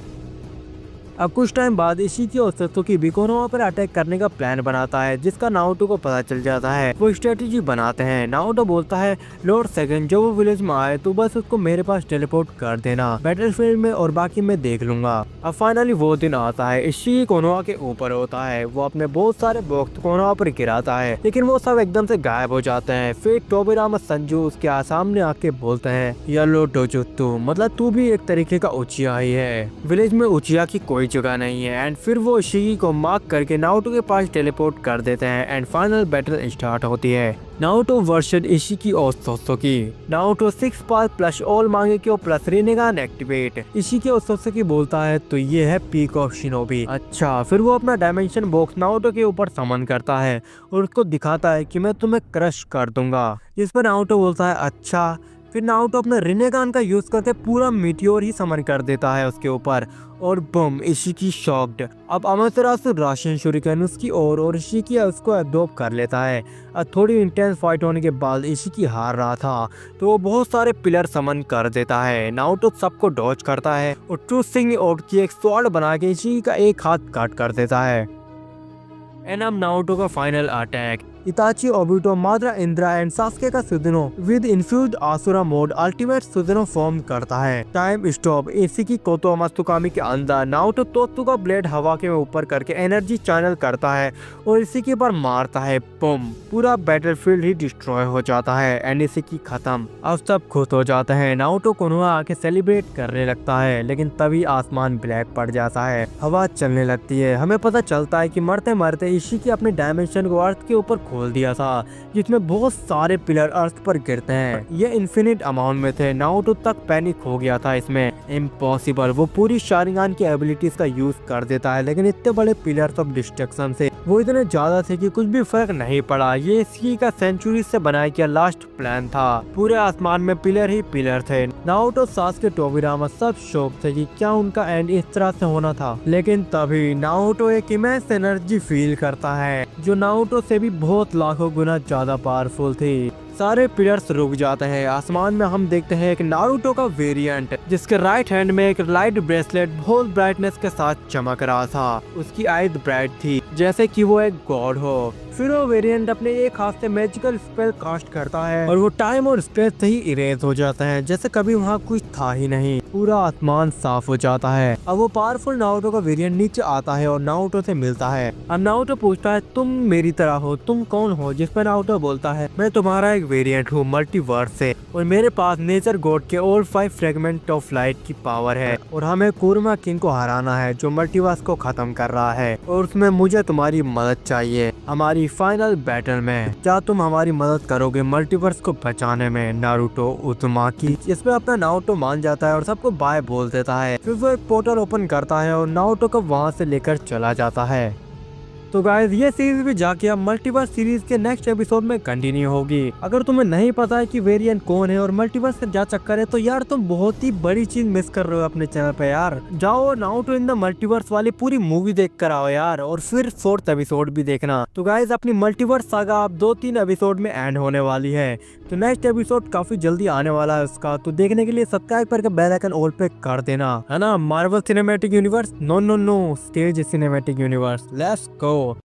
अब कुछ टाइम बाद इशिकी और सत्सुकी भी कोनोहा पर अटैक करने का प्लान बनाता है, जिसका नारुतो को पता चल जाता है। वो स्ट्रेटेजी बनाते हैं। नारुतो बोलता है लॉर्ड सेकंड जब वो विलेज में आए तो बस उसको मेरे पास टेलीपोर्ट कर देना, बैटलफील्ड में और बाकी मैं देख लूंगा। अब फाइनली वो दिन आता है। इशिकी कोनोहा के ऊपर होता है। वो अपने बहुत सारे बॉक्स कोनोहा पर गिराता है, लेकिन वो सब एकदम से गायब हो जाते हैं। फिर टोबिरामा संजू उसके सामने आके बोलते हैं येलो डोजुत्सु, मतलब तू भी एक तरीके का उचिया ही है, विलेज में उचिया की कोई जगह नहीं है। एंड फिर वो इशिकी को मार्क करके नारुतो के पास टेलीपोर्ट कर देते हैं एंड फाइनल बैटल स्टार्ट होती है। नारुतो वर्सेस इशिकी और Satsuki. Naruto 6 part plus all Mangekyo plus Rinnegan activate. Ishiki और सत्सुकी बोलता है तो ये है पीक ऑफ शिनोबी। अच्छा, फिर वो अपना डायमेंशन बॉक्स नारुतो के ऊपर समन करता है और उसको दिखाता है कि मैं तुम्हें क्रश कर दूंगा, जिस पर नारुतो बोलता है अच्छा। फिर नारुतो अपने रिनेगान का यूज करके पूरा मीटियोर ही समन कर देता है उसके ऊपर और बम, इशिकी शॉक्ड। अब अमातेरासु राशियन शूरिकन उसकी और इशिकी उसको एब्जॉर्ब कर लेता है। अब थोड़ी इंटेंस फाइट होने के बाद इशिकी हार रहा था तो वो बहुत सारे पिलर समन कर देता है। नारुतो सबको डॉज करता है और ट्रू सिंग ओड की एक स्वॉर्ड बना के इशिकी का एक हाथ काट कर देता है। एंड अब नारुतो का final attack. Itachi, Obito, Madara Indra and Sasuke का Susanoo with infused Asura mode ultimate Susanoo form करता है। टाइम स्टॉप इशिकी कोतो मत्सुकामी के अंदर नारुतो तोत्सु का ब्लेड हवा के ऊपर करके एनर्जी चैनल करता है और इशिकी पर मारता है। बम, पूरा बैटलफील्ड ही डिस्ट्रॉय हो जाता है एंड इशिकी खत्म। अब सब खुश हो जाते हैं। नारुतो कोनोहा आके सेलिब्रेट करने लगता है, लेकिन तभी आसमान ब्लैक पड़ जाता है, हवा चलने लगती है। हमें पता चलता है कि मरते मरते इशिकी अपने डायमेंशन को अर्थ के ऊपर खोल दिया था, जिसमें बहुत सारे पिलर अर्थ पर गिरते हैं। ये इन्फिनिट अमाउंट में थे। नारुतो तक पैनिक हो गया था इसमें। इम्पॉसिबल, वो पूरी शारिंगान की एबिलिटीज का यूज कर देता है, लेकिन इतने बड़े पिलर्स ऑफ डिस्ट्रक्शन से वो इतने ज्यादा थे कि कुछ भी फर्क नहीं पड़ा। ये इसी का सेंचुरी से बनाया गया लास्ट प्लान था। पूरे आसमान में पिलर ही पिलर थे। नारुतो, सास्के, टोबिरामा सब शौक थे कि क्या उनका एंड इस तरह से होना था। लेकिन तभी नारुतो एक इमेंस एनर्जी फील करता है जो नारुतो से भी बहुत लाखों गुना ज्यादा पावरफुल थी। सारे पिलर्स रुक जाते हैं। आसमान में हम देखते हैं एक नारुतो का वेरिएंट, जिसके राइट हैंड में एक लाइट ब्रेसलेट बहुत ब्राइटनेस के साथ चमक रहा था। उसकी आईज ब्राइट थी, जैसे कि वो एक गॉड हो। फिर वो वेरिएंट अपने एक हाथ से मैजिकल स्पेल कास्ट करता है और वो टाइम और स्पेस से ही इरेज हो जाता है, जैसे कभी वहाँ कुछ था ही नहीं। पूरा आसमान साफ हो जाता है। अब वो पावरफुल नारुतो का वेरिएंट नीचे आता है और नारुतो से मिलता है। अब नारुतो पूछता है, तुम मेरी तरह हो, तुम कौन हो? जिस पर नारुतो बोलता है, मैं तुम्हारा एक वेरिएंट हूँ मल्टीवर्स से, और मेरे पास नेचर गॉड के और 5 फ्रेगमेंट ऑफ लाइट की पावर है, और हमें कुरमा किंग को हराना है जो मल्टीवर्स को खत्म कर रहा है, और उसमें मुझे तुम्हारी मदद चाहिए हमारी फाइनल बैटल में। क्या तुम हमारी मदद करोगे मल्टीवर्स को बचाने में? Naruto Uzumaki. इसमें अपना नारुतो मान जाता है और सबको बाय बोल देता है। फिर वो एक पोर्टल ओपन करता है और नारुतो को वहाँ से लेकर चला जाता है। तो गाइस, ये सीरीज भी जाके अब मल्टीवर्स सीरीज के नेक्स्ट एपिसोड में कंटिन्यू होगी। अगर तुम्हें नहीं पता है कि वेरिएंट कौन है और मल्टीवर्स का क्या चक्कर है, तो यार तुम बहुत ही बड़ी चीज मिस कर रहे हो अपने चैनल पे यार। जाओ नारुतो इन द मल्टीवर्स वाली पूरी मूवी देख कर आओ यार, और फिर 4th एपिसोड भी देखना। तो गाइस, अपनी मल्टीवर्स सागा अब 2-3 एपिसोड में एंड होने वाली है, तो नेक्स्ट एपिसोड काफी जल्दी आने वाला है उसका। तो देखने के लिए सब्सक्राइब करके बेल आइकन ऑल पे कर देना, है ना। Marvel cinematic universe, no no no, stage cinematic universe, let's go.